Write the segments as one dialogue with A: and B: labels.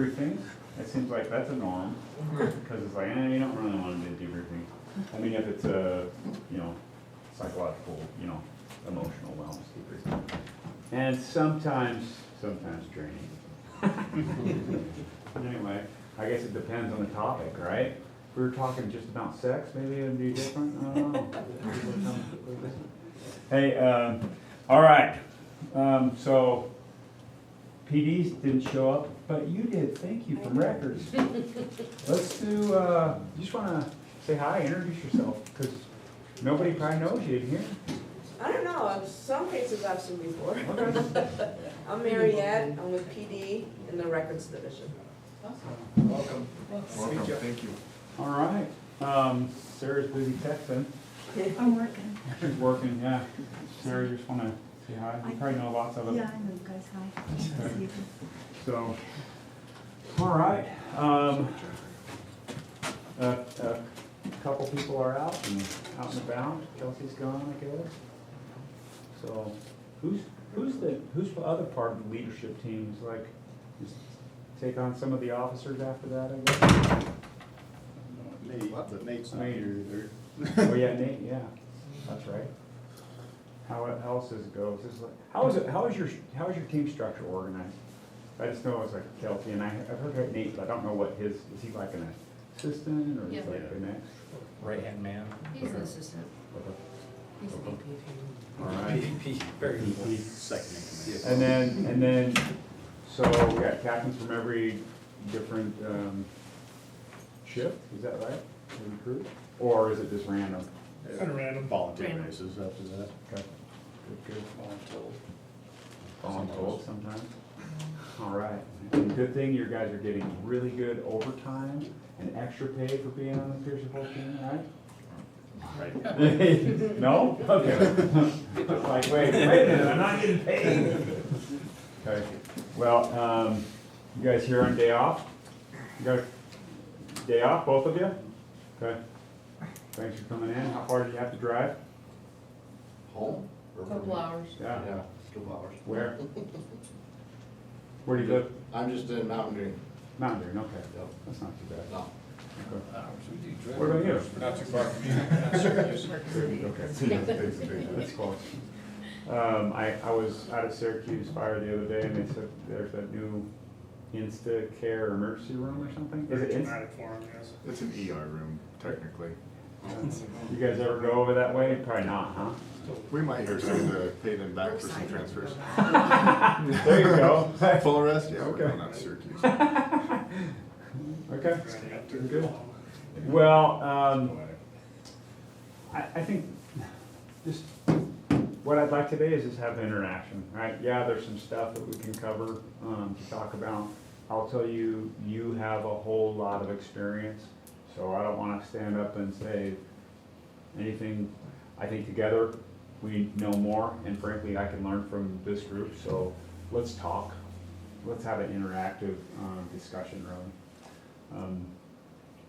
A: debriefings, it seems like that's a norm, because it's like, you don't really want to do debriefing. I mean, if it's a, psychological, emotional wellness debriefing. And sometimes draining. Anyway, I guess it depends on the topic, right? If we were talking just about sex, maybe it'd be different, I don't know. Hey, all right, so PDs didn't show up, but you did, thank you, from records. Let's do, you just wanna say hi, introduce yourself, because nobody probably knows you in here.
B: I don't know, some cases I've seen before.
A: Okay.
B: I'm Mariette, I'm with PD in the Records Division.
C: Welcome.
D: Welcome, thank you.
A: All right, Sarah's busy texting.
E: I'm working.
A: She's working, yeah. Sarah, you just wanna say hi, you probably know lots of it.
E: Yeah, I know, guys, hi. Nice to see you.
A: So, all right, a couple people are out and about. Kelsey's gone, I guess. So, who's the other part of the leadership teams? Like, just take on some of the officers after that, I guess.
D: Nate's not here either.
A: Oh yeah, Nate. Yeah, that's right. How else does it go? Is this like, how is your team structure organized? I just know it's like Kelsey, and I've heard Nate, but I don't know what is he like an assistant or is
F: Yeah.
A: he like the next?
C: Right-hand man.
F: He's an assistant.
A: Okay.
F: He's an AP.
A: All right.
C: Very
A: VP.
D: Second in command.
A: And then, so we got captains from every different shift. Is that right? Every crew, or is it just random?
D: Kind of random. Volunteer
F: Random.
D: basis after that.
A: Okay. Good. Voluntold sometimes. All right. And good thing you guys are getting really good overtime and extra pay for being on the Pearson Bowl team, right?
D: Right.
A: No? Okay. Like, wait a minute, I'm not getting paid. Okay. Well, you guys here on day off? You guys, day off, both of you? Okay. Thanks for coming in. How far did you have to drive?
D: Home?
F: Couple hours.
A: Yeah.
D: Yeah, couple hours.
A: Where? Where do you live?
D: I'm just in Mountain Green.
A: Mountain Green, okay.
D: Yep.
A: That's not too bad.
D: No.
A: Okay. What about you?
C: Not too far from
A: Okay. That's close. I was out at Syracuse Fire the other day and they said there's that new Insta Care emergency room or something? Is it Insta?
G: Traumatic forum, yes.
H: It's an ER room, technically.
A: You guys ever go over that way? Probably not, huh?
H: We might hear some of the pay them back for some transfers.
A: There you go.
H: Full arrest? Yeah, we're
A: Okay.
H: going out to Syracuse.
A: Okay.
G: Running up to
A: Good. Well, I think just what I'd like today is just have an interaction, right? Yeah, there's some stuff that we can cover, to talk about. I'll tell you, you have a whole lot of experience, so I don't wanna stand up and say anything. I think together we know more, and frankly, I can learn from this group, so let's talk. Let's have an interactive, discussion, really.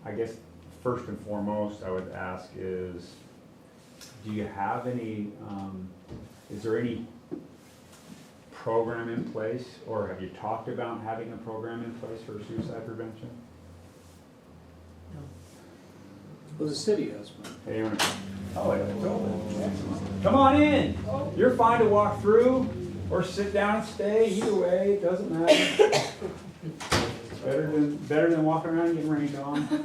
A: I guess first and foremost, I would ask is, do you have any, is there any program in place, or have you talked about having a program in place for suicide prevention?
C: Well, the city has one.
A: Hey, you wanna- oh, it's open. Excellent. Come on in. You're fine to walk through or sit down and stay. Either way, it doesn't matter. Better than walking around and getting rained on.
I: So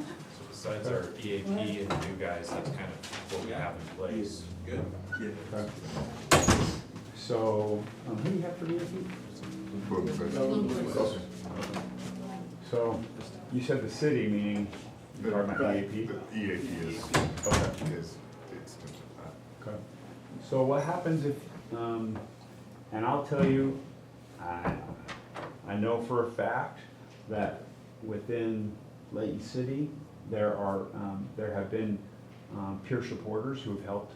I: besides our EAP and the new guys, that's kind of what we have in place.
D: Good.
A: Okay. So, who do you have for EAP? So, you said the city, meaning you're talking about EAP?
H: The EAP is,
A: Okay.
H: is the extension of that.
A: Okay. So what happens if, and I'll tell you, I know for a fact that within Layton City, there have been peer supporters who have helped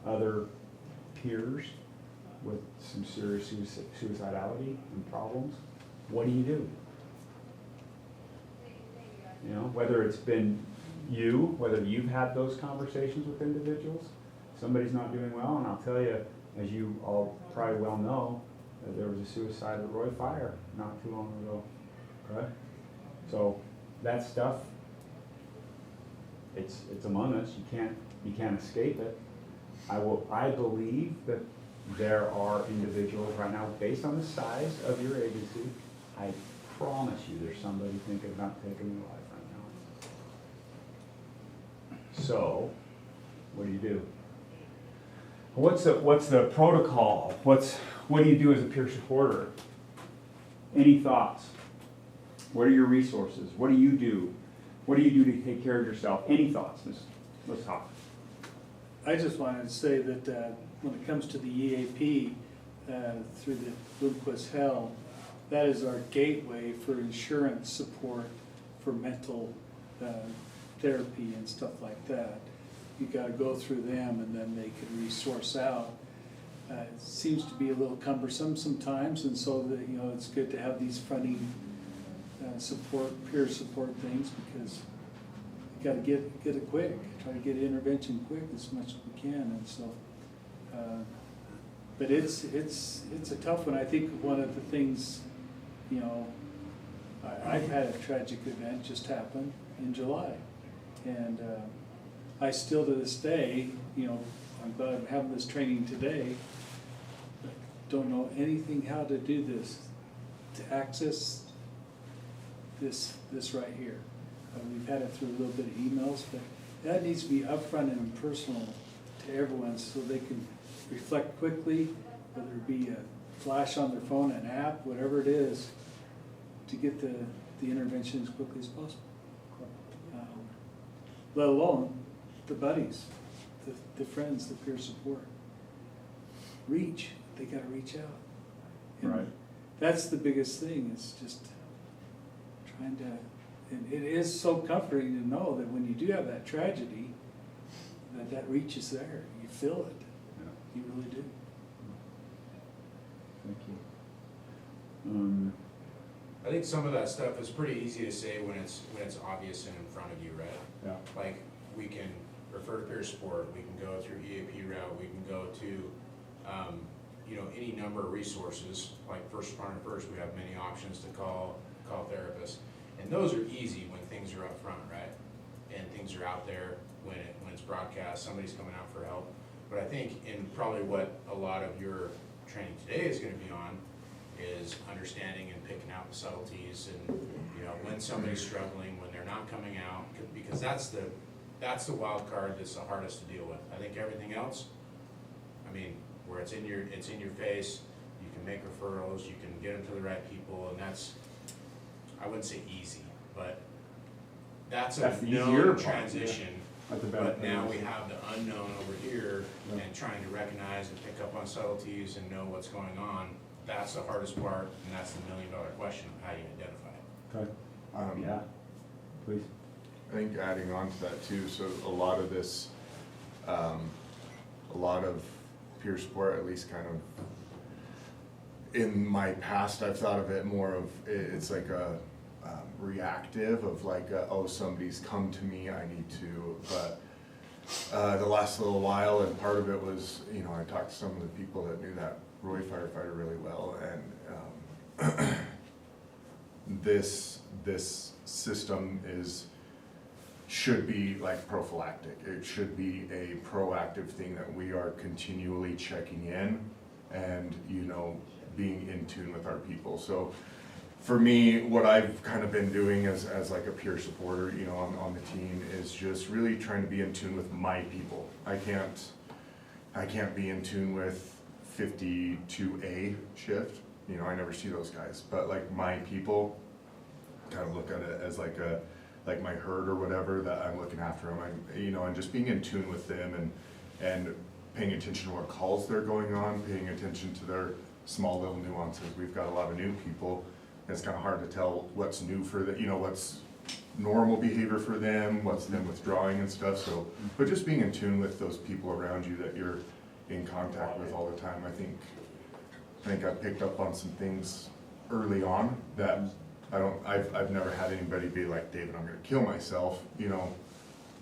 A: other peers with some serious suicidality and problems. What do? You know, whether it's been you, whether you've had those conversations with individuals, somebody's not doing well, and I'll tell you, as you all probably well know, There was a suicide at Roy Fire not too long ago, okay? So, that stuff, it's among us, you can't escape it. I believe that there are individuals right now, based on the size of your agency, I promise you, there's somebody thinking about taking your life right now. So, what do? What's the protocol? What do you do as a peer supporter? Any thoughts? What are your resources? What do you do? What do you do to take care of yourself? Any thoughts? Let's talk.
C: I just wanted to say that when it comes to the EAP, through the Bloomquist Health, that is our gateway for insurance support for mental therapy and stuff like that. You gotta go through them and then they can resource out. It seems to be a little cumbersome sometimes, and so that, it's good to have these funding support, peer support things, because you gotta get it quick, try to get intervention quick as much as we can, and so. But it's a tough one. I think one of the things, I've had a tragic event just happen in July, and I still to this day, I'm glad I'm having this training today, but don't know anything how to do this, to access this right here. We've had it through a little bit of emails, but that needs to be upfront and personal to everyone so they can reflect quickly, whether it be a flash on their phone, an app, whatever it is, to get the intervention as quickly as possible. Let alone the buddies, the friends, the peer support. They gotta reach out. And
A: Right.
C: that's the biggest thing, is just trying to, and it is so comforting to know that when you do have that tragedy, that reach is there, you feel it,
A: Yeah.
C: you really do.
A: Thank you.
I: I think some of that stuff is pretty easy to say when it's obvious and in front of you, right?
A: Yeah.
I: Like, we can refer to peer support, we can go through EAP route, we can go to, any number of resources, like First Responder First, we have many options to call therapists. And those are easy when things are up front, right? And things are out there when it's broadcast, somebody's coming out for help. But I think in probably what a lot of your training today is gonna be on is understanding and picking out the subtleties and, when somebody's struggling, when they're not coming out, because that's the wild card that's the hardest to deal with. I think everything else, where it's in your face, you can make referrals, you can get them to the right people, and that's, I wouldn't say easy, but that's
A: That's
I: a
A: the easier
I: known
A: part,
I: transition.
A: That's the
I: But
A: benefit.
I: now we have the unknown over here,
A: Yeah.
I: and trying to recognize and pick up on subtleties and know what's going on. That's the hardest part, and that's the $1,000,000 question of how you identify it.
A: Okay. Yeah, please.
H: I think adding on to that too, so a lot of this, a lot of peer support, at least kind of, in my past, I've thought of it more of, it's like a reactive of like, oh, somebody's come to me, I need to, but the last little while, and part of it was, I talked to some of the people that knew that Roy firefighter really well, and this system should be like prophylactic. It should be a proactive thing that we are continually checking in and, being in tune with our people. So for me, what I've kind of been doing as like a peer supporter, on the team, is just really trying to be in tune with my people. I can't be in tune with 52A shift. I never see those guys, but like my people, kind of look at it as like my herd or whatever, that I'm looking after them. And just being in tune with them and paying attention to what calls they're going on, paying attention to their small little nuances. We've got a lot of new people. It's kind of hard to tell what's new for what's normal behavior for them, what's them withdrawing and stuff. So, but just being in tune with those people around you that you're in contact with all the time. I think I picked up on some things early on that I've never had anybody be like, David, I'm gonna kill myself,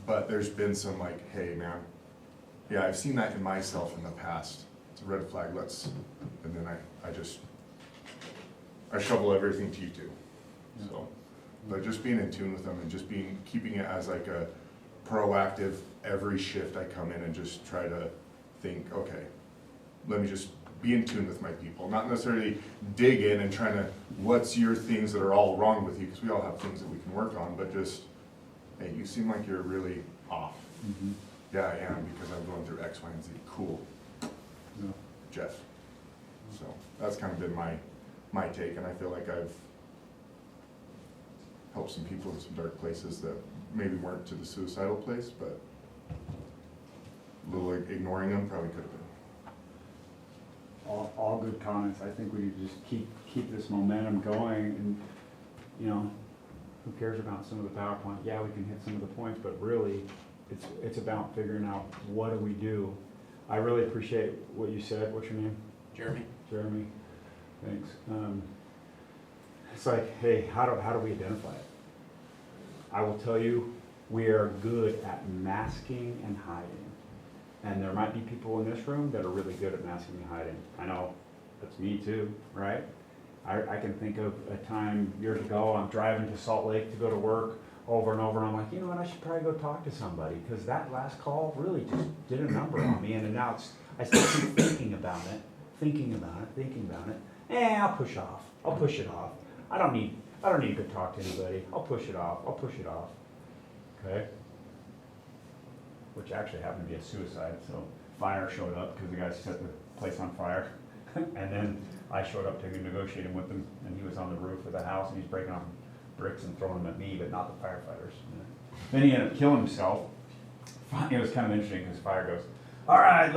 H: but there's been some like, hey man, yeah, I've seen that in myself in the past. It's a red flag, and then I just I shovel everything to you too. So, but just being in tune with them and just keeping it as like a proactive, every shift I come in and just try to think, okay, let me just be in tune with my people, not necessarily dig in and trying to, what's your things that are all wrong with you, because we all have things that we can work on, but just, hey, you seem like you're really off.
A: Mhm.
H: Yeah, I am, because I'm going through X, Y, and Z. Cool,
A: Yeah.
H: Jeff. So that's kind of been my take, and I feel like I've helped some people in some dark places that maybe weren't to the suicidal place, but a little ignoring them probably could have been.
A: All good comments. I think we need to just keep this momentum going and, you know, who cares about some of the PowerPoint? Yeah, we can hit some of the points, but really, it's about figuring out what do we do. I really appreciate what you said. What's your name?
I: Jeremy?
A: Jeremy. Thanks. It's like, hey, how do we identify it? I will tell you, we are good at masking and hiding. And there might be people in this room that are really good at masking and hiding. I know, that's me too, right? I can think of a time years ago, I'm driving to Salt Lake to go to work over and over, and I'm like, you know what, I should probably go talk to somebody, because that last call really just did a number on me, and now I still keep thinking about it. I'll push it off. I don't need to talk to anybody. I'll push it off. Okay? Which actually happened to be a suicide, so fire showed up because the guy set the place on fire. And then I showed up to negotiate with him, and he was on the roof of the house, and he's breaking off bricks and throwing them at me, but not the firefighters. Then he ended up killing himself. It was kind of interesting because fire goes, all right,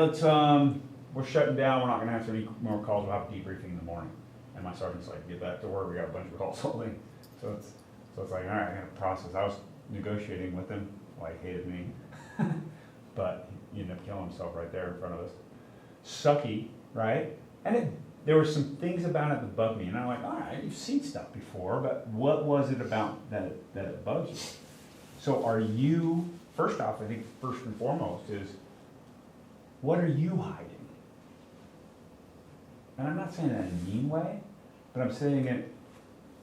A: we're shutting down, we're not gonna answer any more calls, we'll have a debriefing in the morning. And my sergeant's like, get back to work, we got a bunch of calls holding. So it's like, all right, I gotta process. I was negotiating with him, well, he hated me. But he ended up killing himself right there in front of us. Sucky, right? And there were some things about it that bugged me, and I'm like, all right, you've seen stuff before, but what was it about that it bugs you? So are you, first off, I think first and foremost is, what are you hiding? And I'm not saying that in a mean way, but I'm saying it,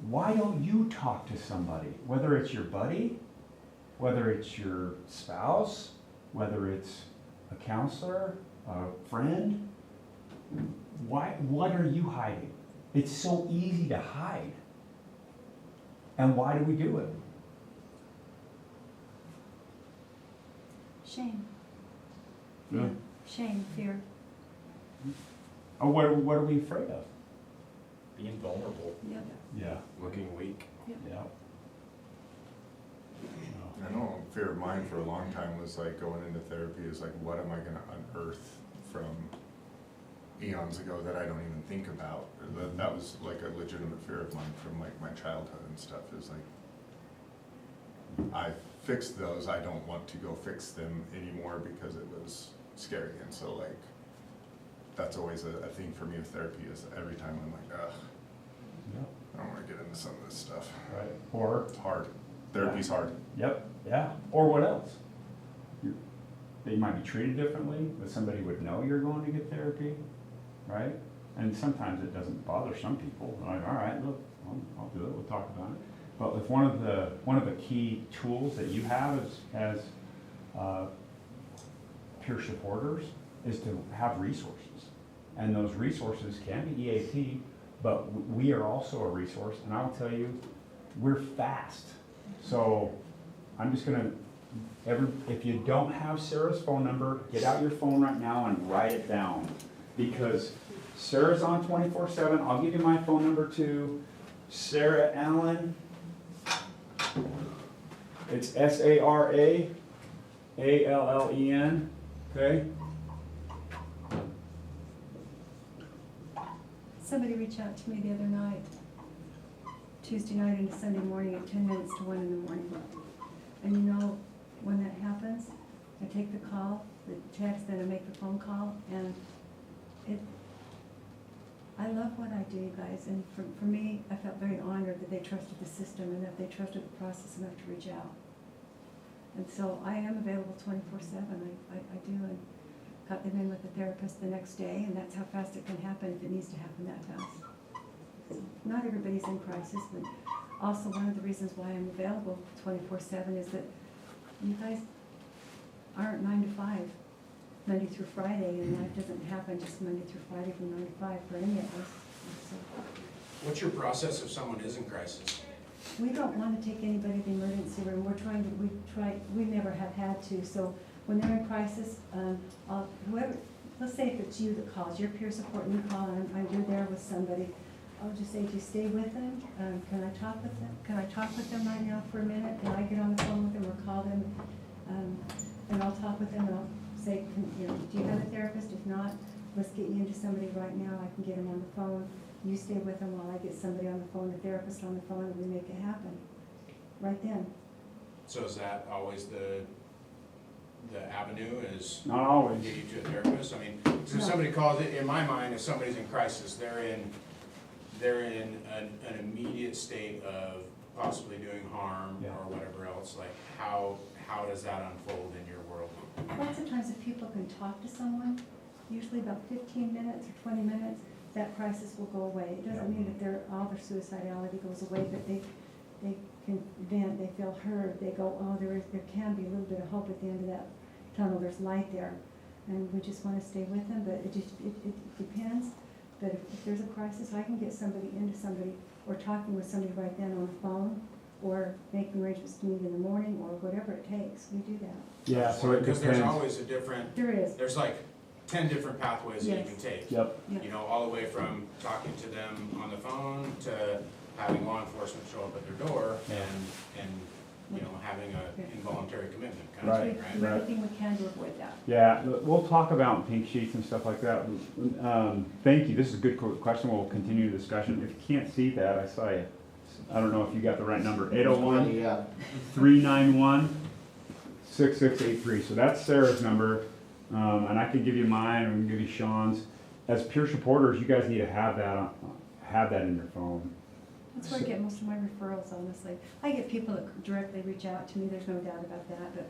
A: why don't you talk to somebody? Whether it's your buddy, whether it's your spouse, whether it's a counselor, a friend, what are you hiding? It's so easy to hide. And why do we do it?
E: Shame.
A: Yeah.
E: Shame, fear.
A: Or what are we afraid of?
D: Being vulnerable,
E: Yep.
A: Yeah.
D: looking weak.
A: Yeah.
H: I know a fear of mine for a long time was like going into therapy is like, what am I gonna unearth from eons ago that I don't even think about? That was like a legitimate fear of mine from like my childhood and stuff, is like, I fixed those, I don't want to go fix them anymore because it was scary. And so like, that's always a thing for me with therapy, is every time I'm like, ugh,
A: Yep.
H: I don't wanna get into some of this stuff.
A: Right. Or,
H: It's hard. Therapy's hard.
A: yep, yeah. Or what else? They might be treated differently, but somebody would know you're going to get therapy, right? And sometimes it doesn't bother some people. They're like, all right, look, I'll do it, we'll talk about it. But if one of the key tools that you have as peer supporters is to have resources. And those resources can be EAP, but we are also a resource, and I'll tell you, we're fast. So I'm just gonna, if you don't have Sarah's phone number, get out your phone right now and write it down. Because Sarah's on 24/7, I'll give you my phone number too. Sarah Allen, it's SaraAllen, okay?
E: Somebody reached out to me the other night, Tuesday night into Sunday morning at 10 minutes to 1 in the morning. And you know, when that happens, I take the call, the text, then I make the phone call, and I love what I do, you guys, and for me, I felt very honored that they trusted the system and that they trusted the process enough to reach out. And so I am available 24/7, I do, and got them in with the therapist the next day, and that's how fast it can happen if it needs to happen that fast. Not everybody's in crisis, but also one of the reasons why I'm available 24/7 is that you guys aren't 9 to 5, Monday through Friday, and life doesn't happen just Monday through Friday from 9 to 5 for any of us. So
I: What's your process if someone is in crisis?
E: we don't want to take anybody to the emergency room. We never have had to. So when they're in crisis, whoever, let's say if it's you that calls, your peer support, and you call, and you're there with somebody, I'll just say, do you stay with them? Can I talk with them? Can I talk with them right now for a minute? Can I get on the phone with them or call them? And I'll talk with them and I'll say, do you have a therapist? If not, let's get you into somebody right now. I can get them on the phone. You stay with them while I get somebody on the phone, a therapist on the phone, and we make it happen. Right then.
I: So is that always the avenue is
A: Not always.
I: get you to a therapist? I mean, so if
E: No.
I: somebody calls it, in my mind, if somebody's in crisis, they're in an immediate state of possibly doing harm
A: Yeah.
I: or whatever else, like how does that unfold in your world?
E: Lots of times if people can talk to someone, usually about 15 minutes or 20 minutes, that crisis will go away. It doesn't mean that all their suicidality goes away, but they can vent, they feel heard, they go, oh, there can be a little bit of hope at the end of that tunnel, there's light there. And we just want to stay with them, but it depends. But if there's a crisis, I can get somebody into somebody, or talking with somebody right then on the phone, or making arrangements to meet in the morning, or whatever it takes, we do that.
A: Yeah, so it
I: Because there's
A: depends.
I: always a different,
E: There is,
I: there's like 10 different pathways that you
E: Yes.
I: can take.
A: Yep,
E: yeah.
I: You know, all the way from talking to them on the phone to having law enforcement show up at their door and you know, having an involuntary commitment kind of
A: Right.
I: thing, right?
E: Do everything we can to avoid that.
A: yeah, we'll talk about pink sheets and stuff like that. Thank you, this is a good question, we'll continue the discussion. If you can't see that, I saw you. I don't know if you got the right number, 801-391-6683. So that's Sarah's number, and I can give you mine, and we can give you Sean's. As peer supporters, you guys need to have that in your phone.
E: That's where I get most of my referrals, honestly. I get people that directly reach out to me, there's no doubt about that, but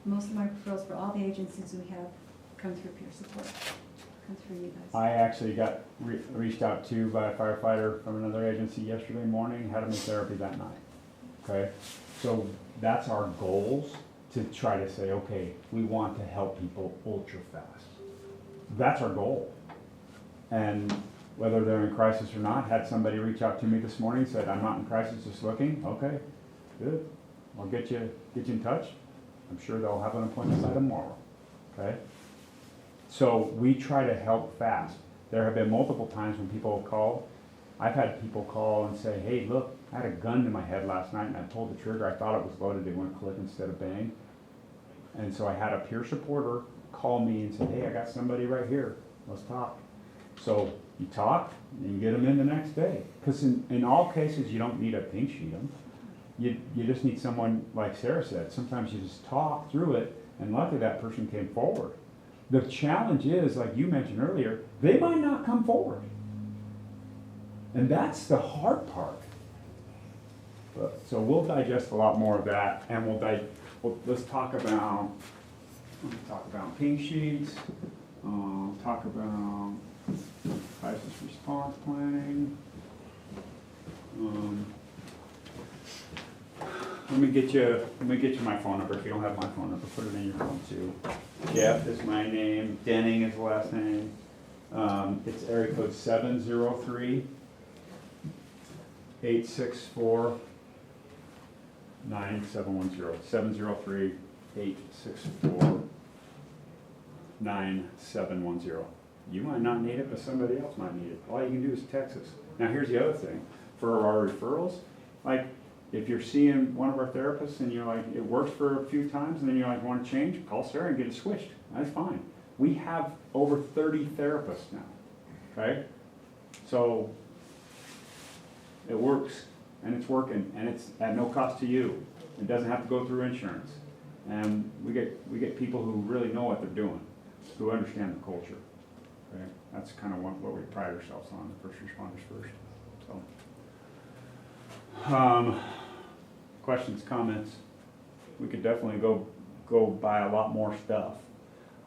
E: most of my referrals for all the agencies we have come through peer support, come through you guys.
A: I actually got reached out to by a firefighter from another agency yesterday morning, had him in therapy that night. Okay, so that's our goals, to try to say, okay, we want to help people ultra fast. That's our goal. And whether they're in crisis or not, had somebody reach out to me this morning, said, I'm not in crisis, just looking, okay, good. I'll get you in touch. I'm sure they'll have an appointment by tomorrow, okay? So we try to help fast. There have been multiple times when people have called. I've had people call and say, hey, look, I had a gun to my head last night and I pulled the trigger. I thought it was loaded. It went click instead of bang. And so I had a peer supporter call me and say, hey, I got somebody right here. Let's talk. So you talk and you get them in the next day. Because in all cases, you don't need a pink sheet them. You just need someone, like Sarah said, sometimes you just talk through it, and luckily that person came forward. The challenge is, like you mentioned earlier, they might not come forward. And that's the hard part. So we'll digest a lot more of that, and let's talk about pink sheets, talk about crisis response planning. Let me get you my phone number. If you don't have my phone number, put it in your phone too. Jeff is my name, Denning is the last name. It's area code 703-864-9710. 703-864-9710. You might not need it, but somebody else might need it. All you can do is text us. Now, here's the other thing. For our referrals, like, if you're seeing one of our therapists and you're like, it works for a few times, and then you're like, want to change, call Sarah and get it switched. That's fine. We have over 30 therapists now, okay? So it works, and it's working, and it's at no cost to you. It doesn't have to go through insurance. And we get people who really know what they're doing, who understand the culture. Okay? That's kind of what we pride ourselves on, the first responders first. So, questions, comments? We could definitely go buy a lot more stuff.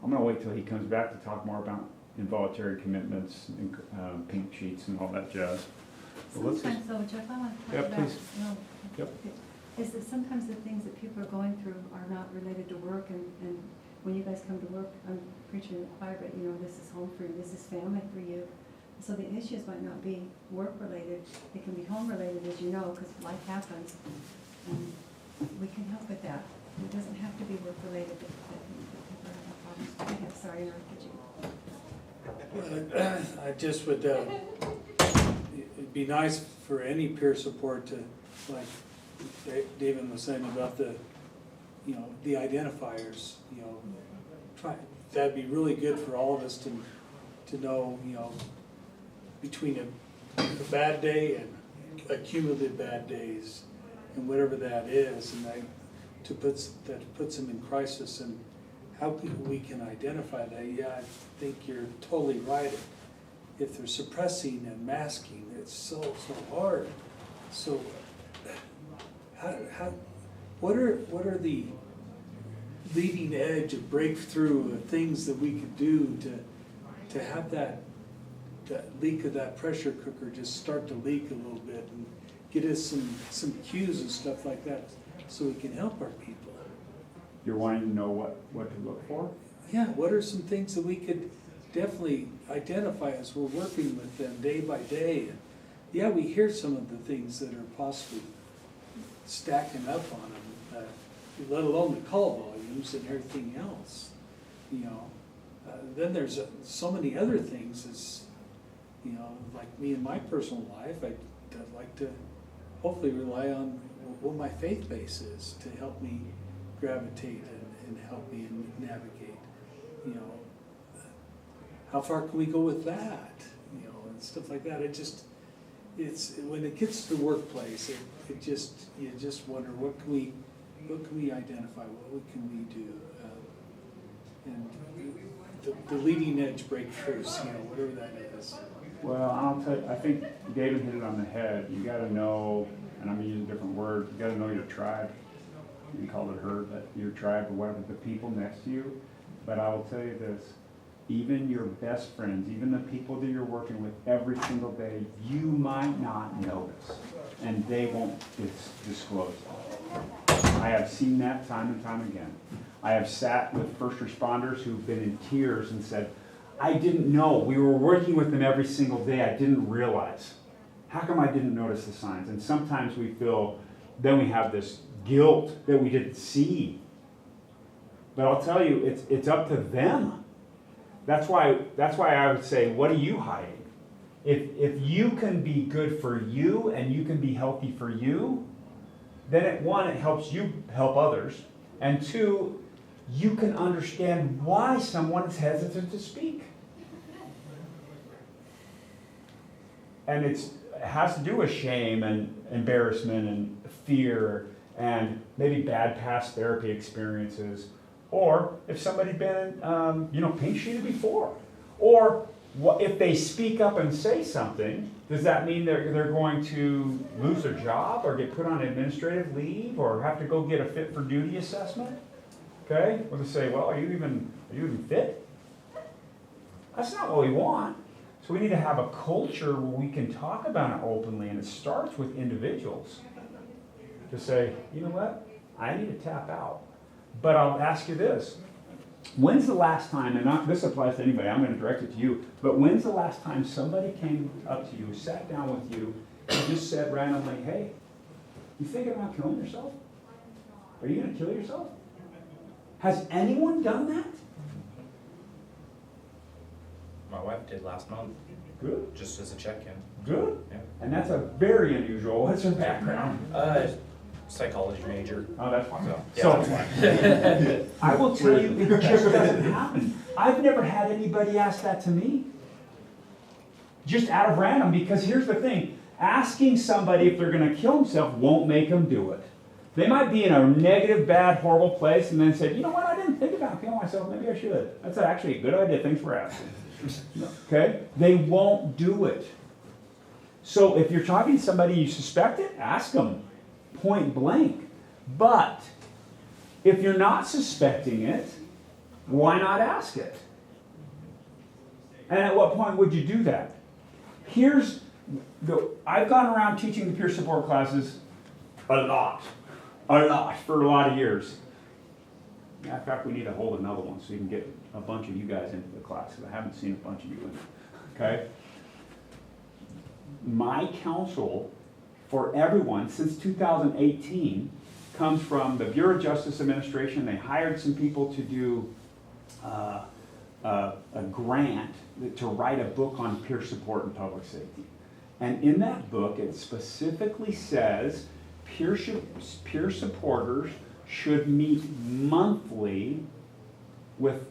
A: I'm gonna wait till he comes back to talk more about involuntary commitments and pink sheets and all that jazz. Well, let's just-
E: Sometimes though, Jeff, I want to
A: Yeah,
E: talk about,
A: please.
E: you know,
A: Yep.
E: is that sometimes the things that people are going through are not related to work, and when you guys come to work, I'm preaching in the choir, but you know, this is home for you, this is family for you. So the issues might not be work-related, they can be home-related, as you know, because life happens. And we can help with that. It doesn't have to be work-related, but people have problems. Go ahead, sorry, I interrupted you.
C: I just would, it'd be nice for any peer support to, like David was saying about the, you know, the identifiers, you know, that'd be really good for all of us to know, you know, between a bad day and accumulative bad days and whatever that is, and that puts them in crisis, and how we can identify that. Yeah, I think you're totally right. If they're suppressing and masking, it's so hard. So what are the leading edge of breakthrough of things that we could do to have that leak of that pressure cooker just start to leak a little bit and get us some cues and stuff like that so we can help our people?
A: You're wanting to know what to look for?
C: Yeah, what are some things that we could definitely identify as we're working with them day by day? And yeah, we hear some of the things that are possibly stacking up on them, let alone the call volumes and everything else. You know, then there's so many other things as, you know, like me in my personal life, I'd like to hopefully rely on what my faith base is to help me gravitate and help me navigate. You know, how far can we go with that? You know, and stuff like that. It's when it gets to the workplace, you just wonder what can we identify, what can we do, and the leading edge breakthroughs, you know, whatever that is.
A: Well, I'll tell you, I think David hit it on the head. You gotta know, and I'm gonna use a different word, you gotta know your tribe. You can call it herd, but your tribe or whatever, the people next to you. But I will tell you this, even your best friends, even the people that you're working with every single day, you might not notice, and they won't disclose that. I have seen that time and time again. I have sat with first responders who've been in tears and said, I didn't know, we were working with them every single day, I didn't realize. How come I didn't notice the signs? And sometimes we feel, then we have this guilt that we didn't see. But I'll tell you, it's up to them. That's why I would say, what are you hiding? If you can be good for you and you can be healthy for you, then it helps you help others. And two, you can understand why someone is hesitant to speak. And it has to do with shame and embarrassment and fear and maybe bad past therapy experiences, or if somebody's been, paint sheeted before, or if they speak up and say something, does that mean they're going to lose their job or get put on administrative leave or have to go get a fit for duty assessment? Okay, or to say, well, are you even fit? That's not what we want. So we need to have a culture where we can talk about it openly, and it starts with individuals. To say, you know what, I need to tap out. But I'll ask you this. When's the last time, and this applies to anybody, I'm going to direct it to you, but when's the last time somebody came up to you, sat down with you, and just said randomly, hey, you thinking about killing yourself? Are you going to kill yourself? Has anyone done that?
D: My wife did last month,
A: Good,
D: just as a check-in.
A: good.
D: Yeah.
A: And that's a very unusual, what's her background?
D: Psychology major.
A: Oh, that's fine.
D: So, yeah, that's why.
A: I will tell you, it just doesn't happen. I've never had anybody ask that to me. Just out of random, because here's the thing. Asking somebody if they're gonna kill themselves won't make them do it. They might be in a negative, bad, horrible place and then say, you know what, I didn't think about killing myself, maybe I should. That's actually a good idea, thanks for asking. Okay? They won't do it. So if you're talking to somebody you suspect it, ask them. Point blank. But if you're not suspecting it, why not ask it? And at what point would you do that? Here's I've gone around teaching the peer support classes a lot, for a lot of years. Yeah, in fact, we need to hold another one so you can get a bunch of you guys into the class, because I haven't seen a bunch of you in it, okay? My counsel for everyone since 2018 comes from the Bureau of Justice Administration. They hired some people to do a grant to write a book on peer support and public safety. And in that book, it specifically says peer supporters should meet monthly with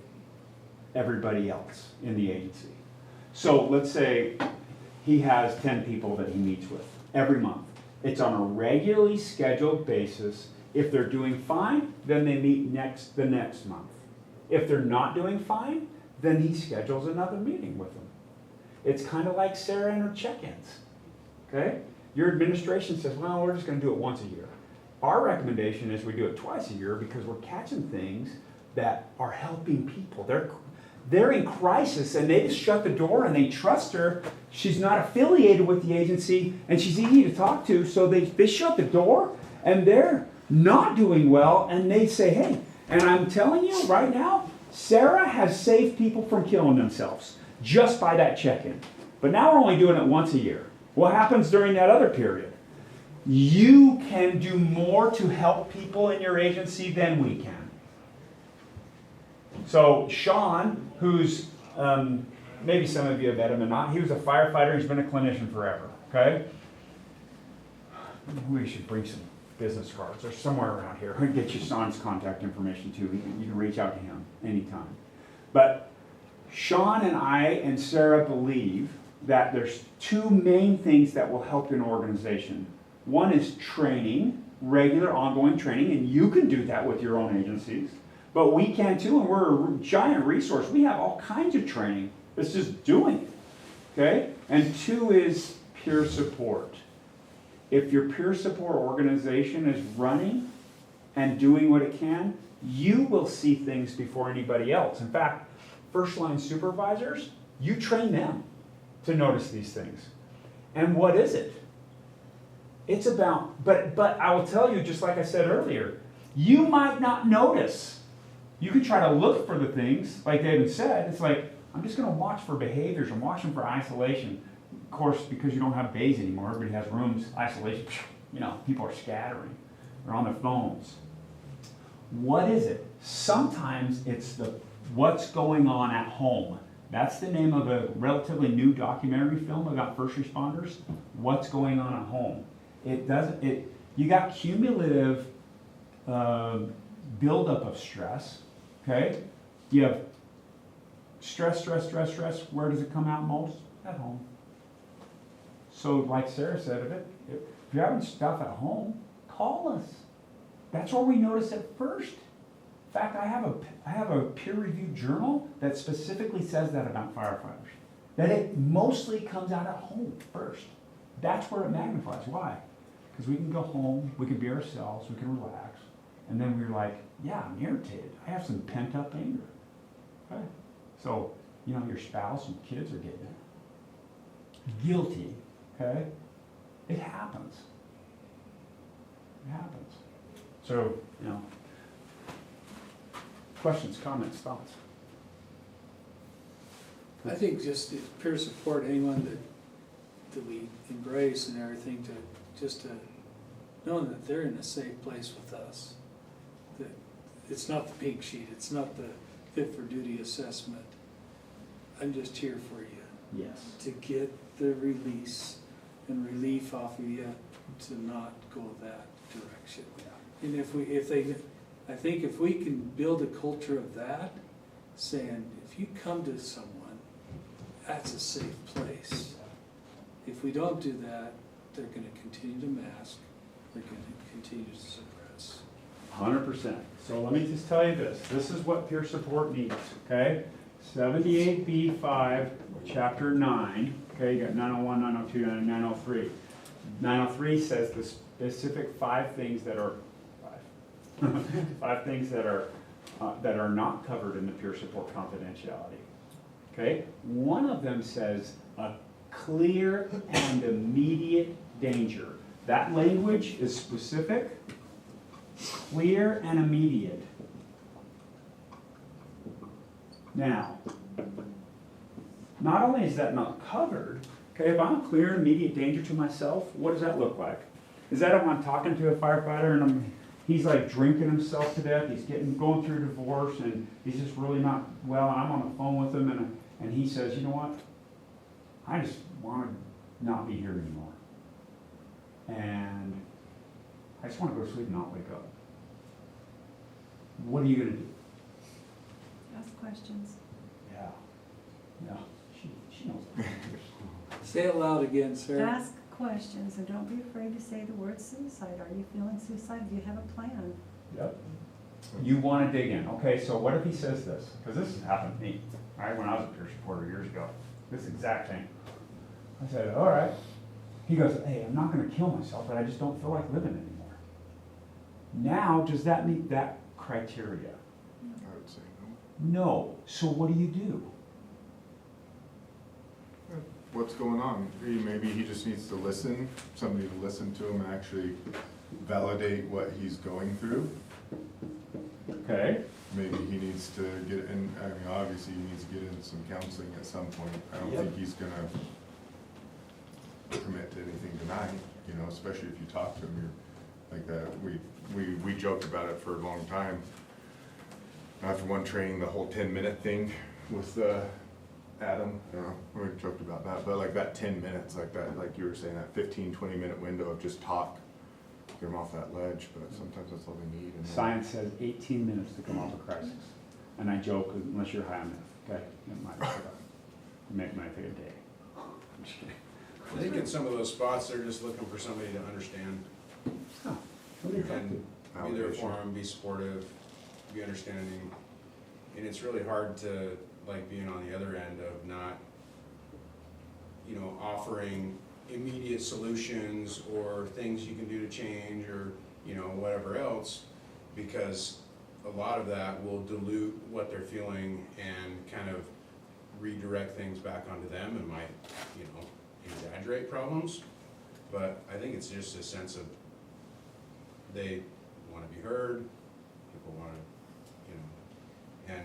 A: everybody else in the agency. So let's say he has 10 people that he meets with every month. It's on a regularly scheduled basis. If they're doing fine, then they meet the next month. If they're not doing fine, then he schedules another meeting with them. It's kind of like Sarah and her check-ins, okay? Your administration says, well, we're just gonna do it once a year. Our recommendation is we do it twice a year because we're catching things that are helping people. They're in crisis and they just shut the door and they trust her. She's not affiliated with the agency and she's easy to talk to, so they shut the door and they're not doing well and they say, hey, and I'm telling you right now, Sarah has saved people from killing themselves just by that check-in. But now we're only doing it once a year. What happens during that other period? You can do more to help people in your agency than we can. So Sean, who's, maybe some of you have met him or not, he was a firefighter, he's been a clinician forever, okay? We should bring some business cards. They're somewhere around here. We can get you Sean's contact information too. You can reach out to him anytime. But Sean and I and Sarah believe that there's two main things that will help an organization. One is training, regular ongoing training, and you can do that with your own agencies. But we can too, and we're a giant resource. We have all kinds of training. It's just doing it, okay? And two is peer support. If your peer support organization is running and doing what it can, you will see things before anybody else. In fact, first line supervisors, you train them to notice these things. And what is it? It's about, but I will tell you, just like I said earlier, you might not notice. You can try to look for the things, like David said, it's like, I'm just gonna watch for behaviors, I'm watching for isolation. Of course, because you don't have bays anymore, everybody has rooms, isolation, people are scattering, they're on their phones. What is it? Sometimes it's what's going on at home. That's the name of a relatively new documentary film about first responders, what's going on at home. You got cumulative buildup of stress, okay? You have stress, where does it come out most? At home. So like Sarah said, if you're having stuff at home, call us. That's where we notice it first. In fact, I have a peer-reviewed journal that specifically says that about firefighters. That it mostly comes out at home first. That's where it magnifies. Why? Because we can go home, we can be ourselves, we can relax, and then we're like, yeah, I'm irritated. I have some pent-up anger. Okay? So, your spouse and kids are getting it. Guilty. Okay? It happens. It happens. So, questions, comments, thoughts?
C: I think just peer support, anyone that we embrace and everything, to know that they're in a safe place with us. That it's not the pink sheet, it's not the fit for duty assessment. I'm just here for you.
A: Yes.
C: To get the release and relief off of you to not go that direction. And I think if we can build a culture of that, saying, if you come to someone, that's a safe place. If we don't do that, they're gonna continue to mask, they're gonna continue to suppress.
A: 100%. So let me just tell you this. This is what peer support needs, okay? 78B5, Chapter 9, okay, you got 901, 902, and 903. 903 says the specific five things that are not covered in the peer support confidentiality. Okay? One of them says clear and immediate danger. That language is specific, clear and immediate. Now, not only is that not covered, okay, if I'm clear and immediate danger to myself, what does that look like? Is that if I'm talking to a firefighter and he's like drinking himself to death, he's going through a divorce and he's just really not well, and I'm on the phone with him and he says, you know what? I just want to not be here anymore. And I just want to go to sleep and not wake up. What are you gonna do?
E: Ask questions.
A: Yeah. Yeah. She knows.
C: Say it loud again, sir.
E: Ask questions and don't be afraid to say the word suicide. Are you feeling suicide? Do you have a plan?
A: Yep. You want to dig in. Okay, so what if he says this? Because this has happened to me, all right, when I was a peer supporter years ago. This exact thing. I said, all right. He goes, hey, I'm not going to kill myself, but I just don't feel like living anymore. Now, does that meet that criteria?
H: I would say no.
A: No. So what do you do?
H: What's going on? Maybe he just needs to listen, somebody to listen to him and actually validate what he's going through.
A: Okay.
H: Maybe he needs to get in, I mean, obviously he needs to get in some counseling at some point. I don't
A: Yep.
H: think he's gonna commit to anything tonight, you know, especially if you talk to him, you're like that. We joked about it for a long time. After one training, the whole 10-minute thing with, Adam, you know, we joked about that, but like that 10 minutes, like that, like you were saying, that 15-20 minute window of just talk, get them off that ledge, but sometimes that's all they need. And then-
A: Science says 18 minutes to come off a crisis. And I joke, unless you're high on meth, okay? It might take a day. I'm just kidding.
I: I think in some of those spots, they're just looking for somebody to understand
A: Oh, what are you
I: and be
H: Validation.
I: there for them, be supportive, be understanding. And it's really hard to, like, being on the other end of not, you know, offering immediate solutions or things you can do to change or, you know, whatever else, because a lot of that will dilute what they're feeling and kind of redirect things back onto them and might, you know, exaggerate problems. But I think it's just a sense of they want to be heard, people want to, you know,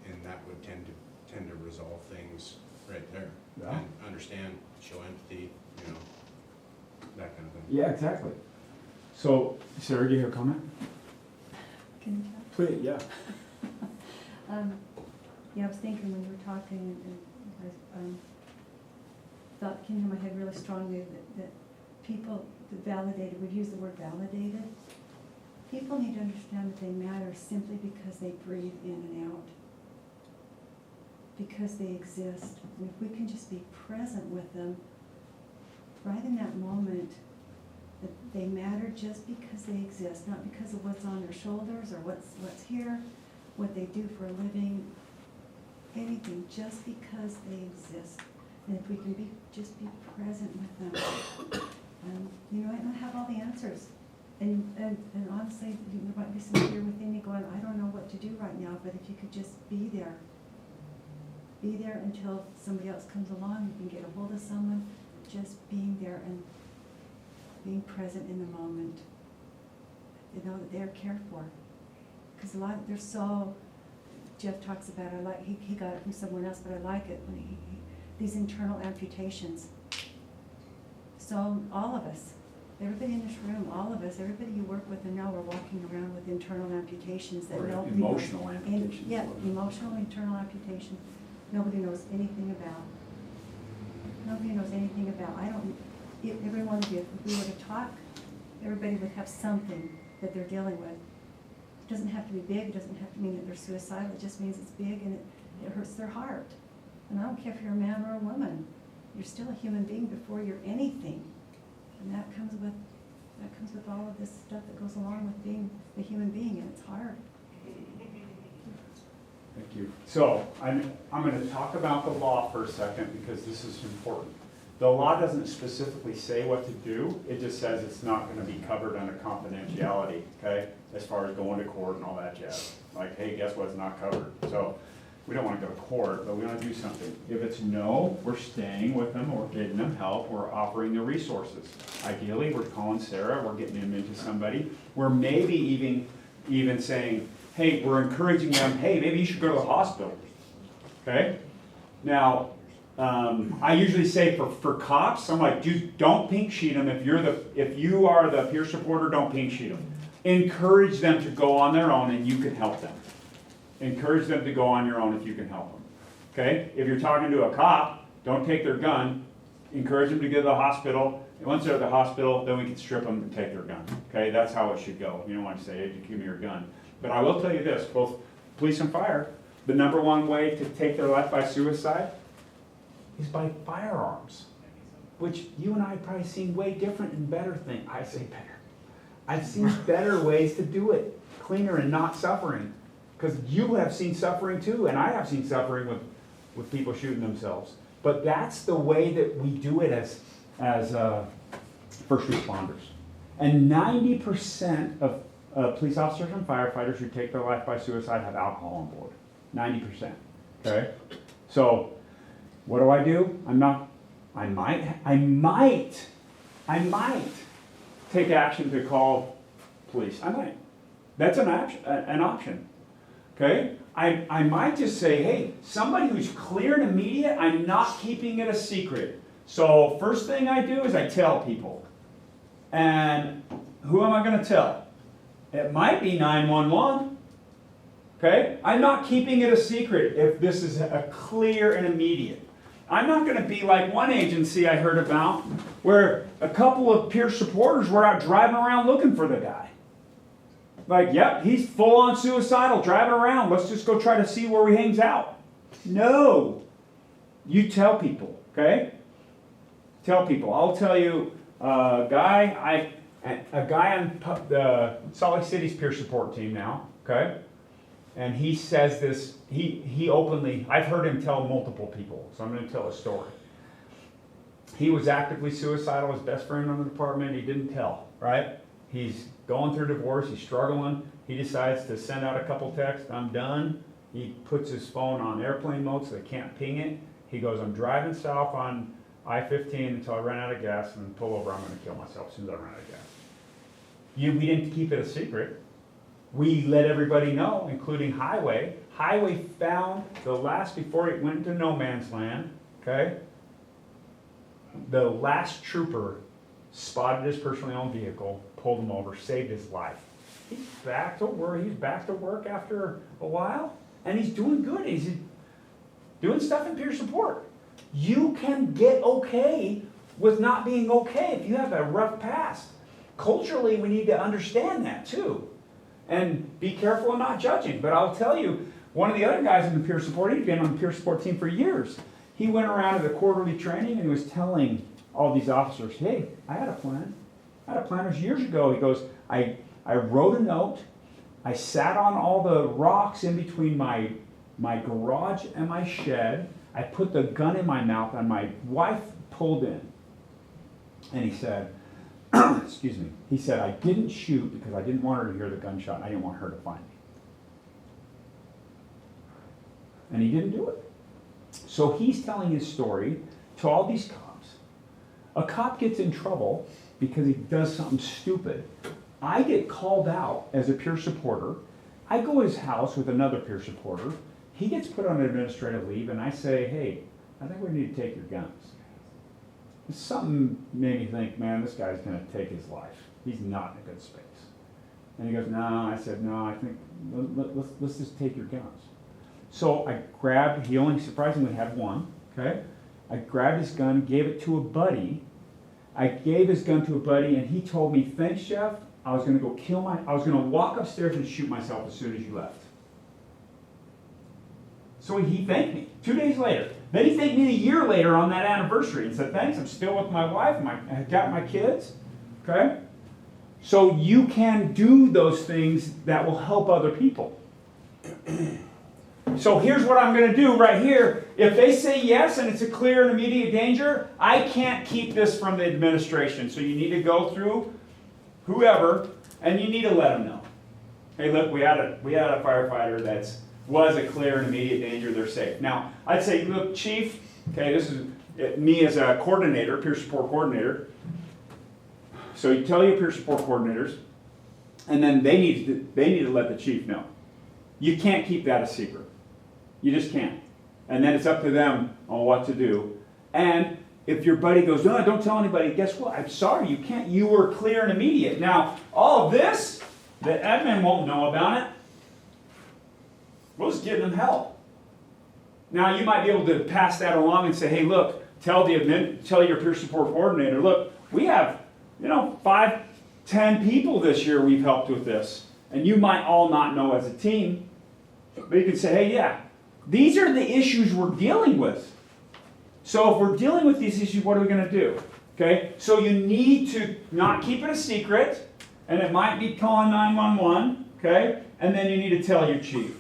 I: and that would tend to resolve things right there.
A: Yeah.
I: And understand, show empathy, you know, that kind of thing.
A: Yeah, exactly. So, Sarah, do you have a comment?
E: Can you tell?
A: Please, yeah.
E: Yeah, I was thinking when you were talking and I thought came to my head really strongly that people that validated, we've used the word validated. People need to understand that they matter simply because they breathe in and out. Because they exist. And if we can just be present with them, right in that moment, that they matter just because they exist, not because of what's on their shoulders or what's here, what they do for a living, anything, just because they exist. And if we can just be present with them, you know, I don't have all the answers. And honestly, there might be some fear within you going, I don't know what to do right now, but if you could just be there until somebody else comes along, you can get a hold of someone, just being there and being present in the moment. You know, that they're cared for. Because they're so, Jeff talks about, he got it from someone else, but I like it, when these internal amputations. So all of us, everybody in this room, all of us, everybody you work with and know are walking around with internal amputations that
A: Or
E: nobody
A: emotional
E: knows.
A: amputations.
E: Yeah, emotional internal amputation, nobody knows anything about. Nobody knows anything about. Every one of you, if we were to talk, everybody would have something that they're dealing with. It doesn't have to be big, it doesn't have to mean that they're suicidal, it just means it's big and it hurts their heart. And I don't care if you're a man or a woman, you're still a human being before you're anything. And that comes with all of this stuff that goes along with being a human being, and it's hard.
A: Thank you. So, I'm gonna talk about the law for a second because this is important. The law doesn't specifically say what to do, it just says it's not gonna be covered under confidentiality, okay? As far as going to court and all that jazz. Like, hey, guess what's not covered? So, we don't wanna go to court, but we wanna do something. If it's no, we're staying with them, or getting them help, we're offering the resources. Ideally, we're calling Sarah, we're getting them into somebody, we're maybe even saying, hey, we're encouraging them, hey, maybe you should go to the hospital, okay? Now, I usually say for cops, I'm like, dude, don't pink sheet them. If you are the peer supporter, don't pink sheet them. Encourage them to go on their own and you can help them. Encourage them to go on your own if you can help them. Okay? If you're talking to a cop, don't take their gun. Encourage them to go to the hospital. And once they're at the hospital, then we can strip them and take their gun. Okay? That's how it should go. You don't want to say, hey, give me your gun. But I will tell you this, both police and fire, the number one way to take their life by suicide is by firearms, which you and I have probably seen way different and better things. I say better. I've seen better ways to do it, cleaner and not suffering. Because you have seen suffering too, and I have seen suffering with people shooting themselves. But that's the way that we do it as first responders. And 90% of police officers and firefighters who take their life by suicide have alcohol on board. 90%. Okay? So, what do? I might take action to call police. I might. That's an option. Okay? I might just say, hey, somebody who's clear and immediate, I'm not keeping it a secret. So first thing I do is I tell people. And who am I going to tell? It might be 911. Okay? I'm not keeping it a secret if this is a clear and immediate. I'm not going to be like one agency I heard about where a couple of peer supporters were out driving around looking for the guy. Like, yep, he's full on suicidal, driving around. Let's just go try to see where he hangs out. No. You tell people, okay? Tell people. I'll tell you, a guy on the Salt Lake City's peer support team now, okay? And he says this, he openly, I've heard him tell multiple people, so I'm going to tell a story. He was actively suicidal, his best friend in the department, he didn't tell, right? He's going through divorce, he's struggling, he decides to send out a couple texts, I'm done. He puts his phone on airplane mode so they can't ping it. He goes, I'm driving south on I-15 until I run out of gas and then pull over, I'm going to kill myself as soon as I run out of gas. We didn't keep it a secret. We let everybody know, including Highway. Highway found the last, before it went into no man's land, okay? The last trooper spotted his personally owned vehicle, pulled him over, saved his life. He's back to work after a while, and he's doing good. He's doing stuff in peer support. You can get okay with not being okay if you have a rough past. Culturally, we need to understand that too. And be careful of not judging. But I'll tell you, one of the other guys in the peer support, he'd been on the peer support team for years. He went around to the quarterly training and he was telling all these officers, hey, I had a plan. I had a plan. It was years ago. He goes, I wrote a note. I sat on all the rocks in between my garage and my shed. I put the gun in my mouth and my wife pulled in. And he said, excuse me, he said, I didn't shoot because I didn't want her to hear the gunshot and I didn't want her to find me. And he didn't do it. So he's telling his story to all these cops. A cop gets in trouble because he does something stupid. I get called out as a peer supporter. I go to his house with another peer supporter. He gets put on administrative leave and I say, hey, I think we need to take your guns. Something made me think, man, this guy's going to take his life. He's not in a good space. And he goes, no. I said, no, I think, let's just take your guns. So I grabbed, he only surprisingly had one, okay? I grabbed his gun, gave it to a buddy. I gave his gun to a buddy and he told me, thanks, Jeff. I was going to I was going to walk upstairs and shoot myself as soon as you left. So he thanked me 2 days later. Then he thanked me a year later on that anniversary and said, thanks, I'm still with my wife, I got my kids, okay? So you can do those things that will help other people. So here's what I'm going to do right here. If they say yes and it's a clear and immediate danger, I can't keep this from the administration. So you need to go through whoever and you need to let them know. Hey, look, we had a firefighter that's was a clear and immediate danger, they're safe. Now, I'd say, look, chief, okay, this is me as a coordinator, peer support coordinator. So you tell your peer support coordinators, and then they need to let the chief know. You can't keep that a secret. You just can't. And then it's up to them on what to do. And if your buddy goes, no, don't tell anybody, guess what? I'm sorry, you can't. You were clear and immediate. Now, all of this, the admin won't know about it. We'll just give them help. Now, you might be able to pass that along and say, hey, look, tell your peer support coordinator, look, we have, 5, 10 people this year we've helped with this. And you might all not know as a team, but you can say, hey, yeah, these are the issues we're dealing with. So if we're dealing with these issues, what are we going to do? Okay, so you need to not keep it a secret, and it might be calling 911, okay? And then you need to tell your chief.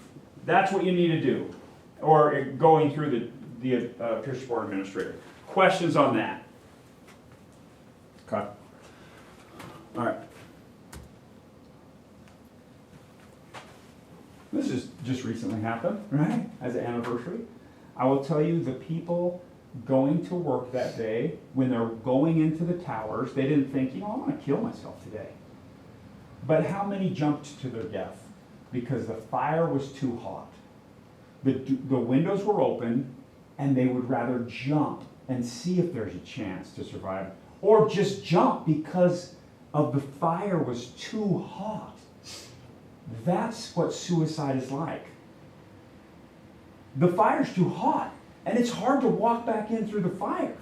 A: That's what you need to do, or going through the peer support administrator. Questions on that? Okay. All right. This has just recently happened, right? As an anniversary. I will tell you, the people going to work that day, when they're going into the towers, they didn't think, I want to kill myself today. But how many jumped to their death? Because the fire was too hot. The windows were open, and they would rather jump and see if there's a chance to survive, or just jump because of the fire was too hot. That's what suicide is like. The fire's too hot, and it's hard to walk back in through the fire.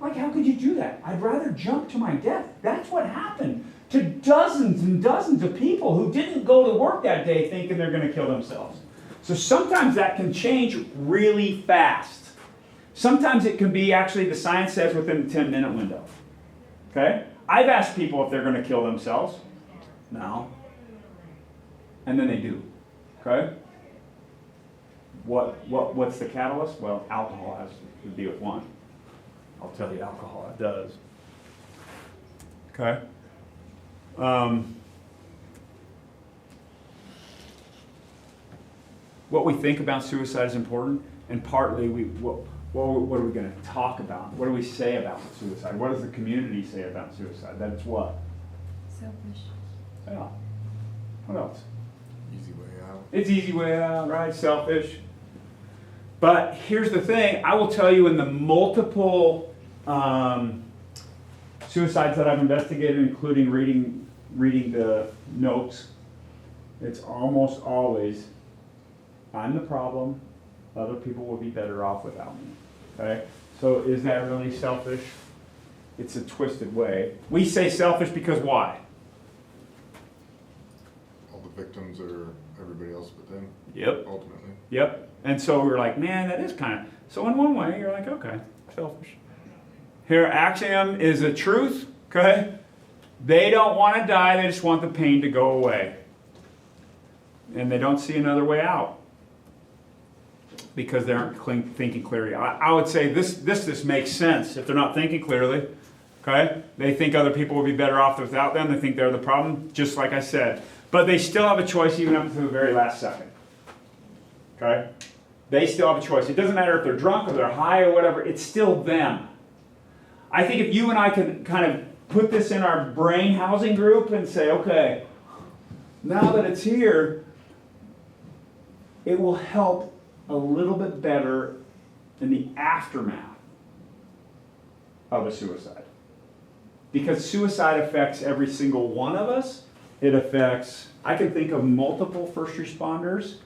A: Like, how could you do that? I'd rather jump to my death. That's what happened to dozens and dozens of people who didn't go to work that day thinking they're going to kill themselves. So sometimes that can change really fast. Sometimes it can be, actually, the science says, within a 10-minute window. Okay? I've asked people if they're going to kill themselves. No. And then they do. Okay? What's the catalyst? Well, alcohol has to be with one. I'll tell you, alcohol, it does. Okay? What we think about suicide is important, and partly what are we going to talk about? What do we say about suicide? What does the community say about suicide? That it's what?
E: Selfish.
A: Yeah. What else?
H: Easy way out.
A: It's easy way out, right? Selfish. But here's the thing. I will tell you, in the multiple suicides that I've investigated, including reading the notes, it's almost always, I'm the problem. Other people will be better off without me. Okay? So is that really selfish? It's a twisted way. We say selfish because why?
H: All the victims are everybody else but them.
A: Yep.
H: Ultimately.
A: Yep. And so we're like, man, that is kind of... So in one way, you're like, okay, selfish. Here, axiom is a truth, okay? They don't want to die, they just want the pain to go away. And they don't see another way out, because they aren't thinking clearly. I would say this makes sense if they're not thinking clearly, okay? They think other people would be better off without them. They think they're the problem, just like I said. But they still have a choice even up to the very last second, okay? They still have a choice. It doesn't matter if they're drunk or they're high or whatever. It's still them. I think if you and I can kind of put this in our brain housing group and say, okay, now that it's here, it will help a little bit better in the aftermath of a suicide. Because suicide affects every single one of us. It affects, I can think of multiple first responders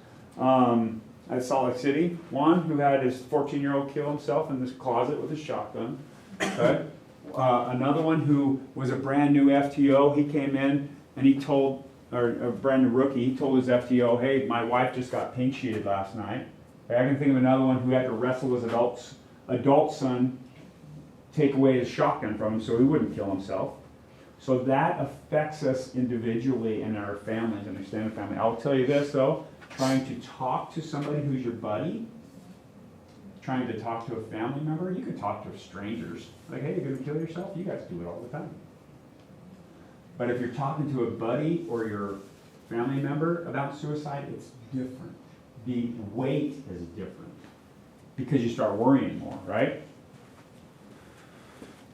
A: at Salt Lake City. One who had his 14-year-old kill himself in this closet with his shotgun. Okay? Another one who was a brand new FTO. He came in and he told, or a brand new rookie, he told his FTO, hey, my wife just got pink sheeted last night. I can think of another one who had to wrestle his adult son, take away his shotgun from him so he wouldn't kill himself. So that affects us individually and our families and extended family. I'll tell you this though, trying to talk to somebody who's your buddy, trying to talk to a family member, you can talk to strangers. Like, hey, you're gonna kill yourself? You guys do it all the time. But if you're talking to a buddy or your family member about suicide, it's different. the weight is different, because you start worrying more, right?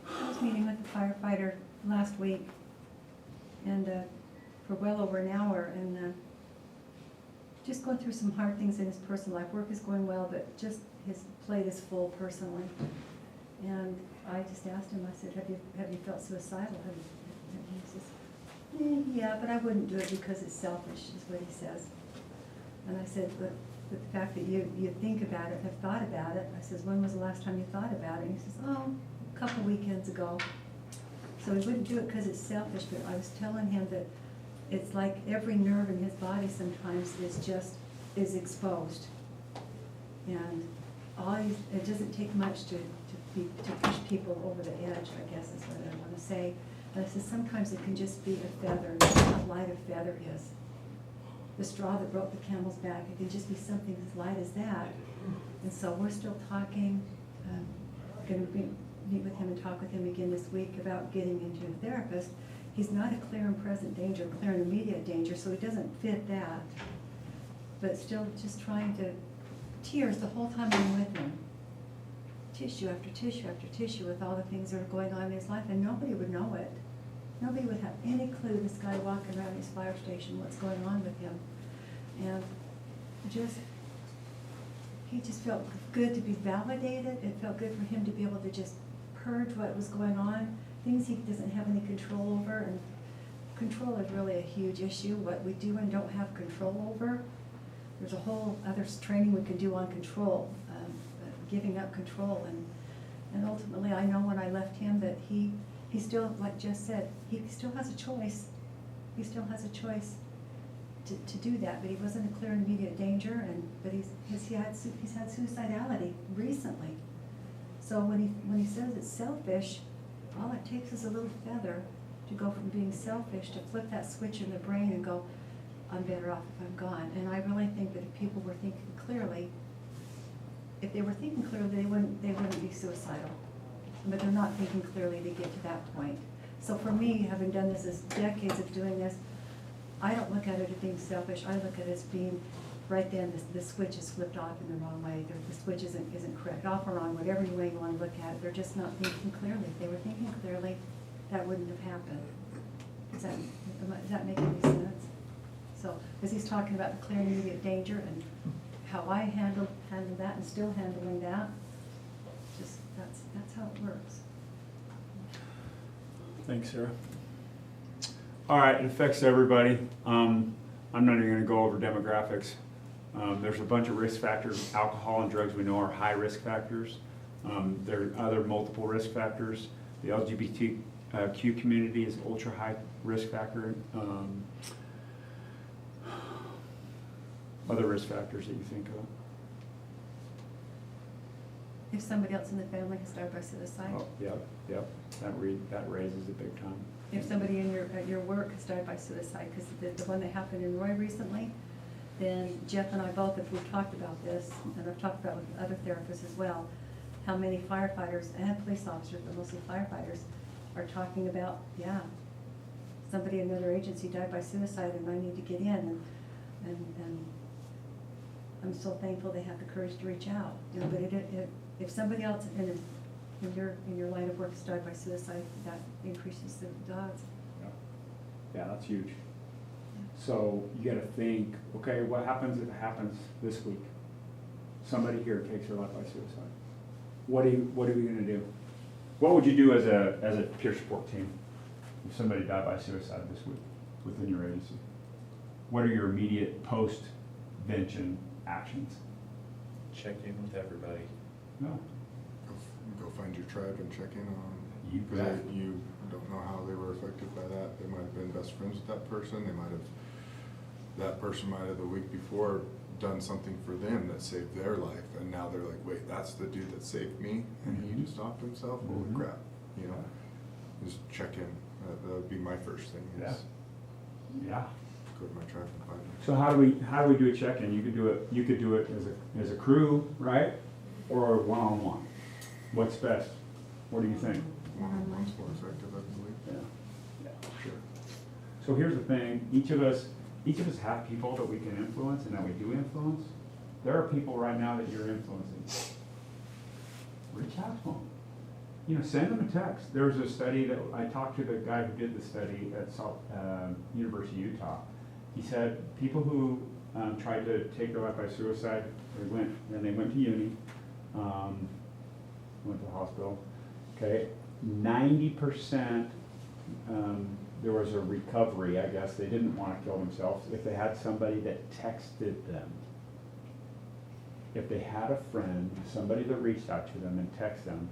E: I was meeting with a firefighter last week, and for well over an hour, and just going through some hard things in his personal life. Work is going well, but just his plate is full personally. And I just asked him, I said, have you felt suicidal? And he says, yeah, but I wouldn't do it because it's selfish, is what he says. And I said, but the fact that you think about it, have thought about it, I says, when was the last time you thought about it? And he says, oh, a couple weekends ago. So he wouldn't do it because it's selfish, but I was telling him that it's like every nerve in his body sometimes is exposed. And it doesn't take much to push people over the edge, I guess is what I want to say. And I said, sometimes it can just be a feather, and that's how light a feather is. The straw that broke the camel's back, it can just be something as light as that. And so we're still talking, going to meet with him and talk with him again this week about getting into a therapist. He's not a clear and present danger, clear and immediate danger, so he doesn't fit that. But still just trying to, tears the whole time I'm with him. Tissue after tissue after tissue with all the things that are going on in his life, and nobody would know it. Nobody would have any clue, this guy walking around his fire station, what's going on with him. And he just felt good to be validated. It felt good for him to be able to just purge what was going on, things he doesn't have any control over. And control is really a huge issue, what we do and don't have control over. There's a whole other training we can do on control, giving up control. And ultimately, I know when I left him that he still, like Jess said, he still has a choice. He still has a choice to do that, but he wasn't a clear and immediate danger, but he's had suicidality recently. So when he says it's selfish, all it takes is a little feather to go from being selfish to flip that switch in the brain and go, I'm better off if I'm gone. And I really think that if people were thinking clearly, if they were thinking clearly, they wouldn't be suicidal. But they're not thinking clearly to get to that point. So for me, having done this as decades of doing this, I don't look at it as being selfish. I look at it as being right then the switch is flipped off in the wrong way. The switch isn't correct, off or on, whatever way you want to look at it. They're just not thinking clearly. If they were thinking clearly, that wouldn't have happened. Does that make any sense? So, as he's talking about the clear and immediate danger and how I handled that and still handling that, just that's how it works.
A: Thanks, Sarah. All right, it affects everybody. I'm not even gonna go over demographics. There's a bunch of risk factors. Alcohol and drugs we know are high risk factors. There are other multiple risk factors. The LGBTQ community is ultra high risk factor. Other risk factors that you think of?
E: If somebody else in the family has died by suicide,
A: Oh, yep. That raises it big time.
E: if somebody at your work has died by suicide, because the one that happened in Roy recently, then Jeff and I both, if we've talked about this, and I've talked about it with other therapists as well, how many firefighters and police officers, but mostly firefighters, are talking about, yeah, somebody in another agency died by suicide and I need to get in, and I'm so thankful they have the courage to reach out. You know, but if somebody else in your line of work has died by suicide, that increases the odds.
A: Yeah, that's huge. So you gotta think, okay, what happens if it happens this week? Somebody here takes their life by suicide. What are we gonna do? What would you do as a peer support team if somebody died by suicide this week within your agency? What are your immediate post-vention actions?
D: Check in with everybody.
A: No.
H: Go find your tribe and check in on
A: You
H: them.
A: bet.
H: Because you don't know how they were affected by that. They might have been best friends with that person. That person might have the week before done something for them that saved their life. And now they're like, wait, that's the dude that saved me? And he just offed himself?
A: Mhm.
H: Holy crap, you know? Just check in. That would be my first thing. Is
A: Yeah.
H: go to my tribe and find them.
A: So how do we do a check-in? You could do it as a crew, right? Or one-on-one? What's best? What do you think?
H: One-on-one's more effective, I believe.
A: Yeah, sure. So here's the thing, each of us have people that we can influence and that we do influence, there are people right now that you're influencing. Reach out to them. You know, send them a text. There was a study that, I talked to the guy who did the study at University of Utah. He said people who tried to take their life by suicide, they went to uni, went to the hospital, okay, 90%, there was a recovery, I guess. They didn't want to kill themselves if they had somebody that texted them. If they had a friend, somebody that reached out to them and texted them,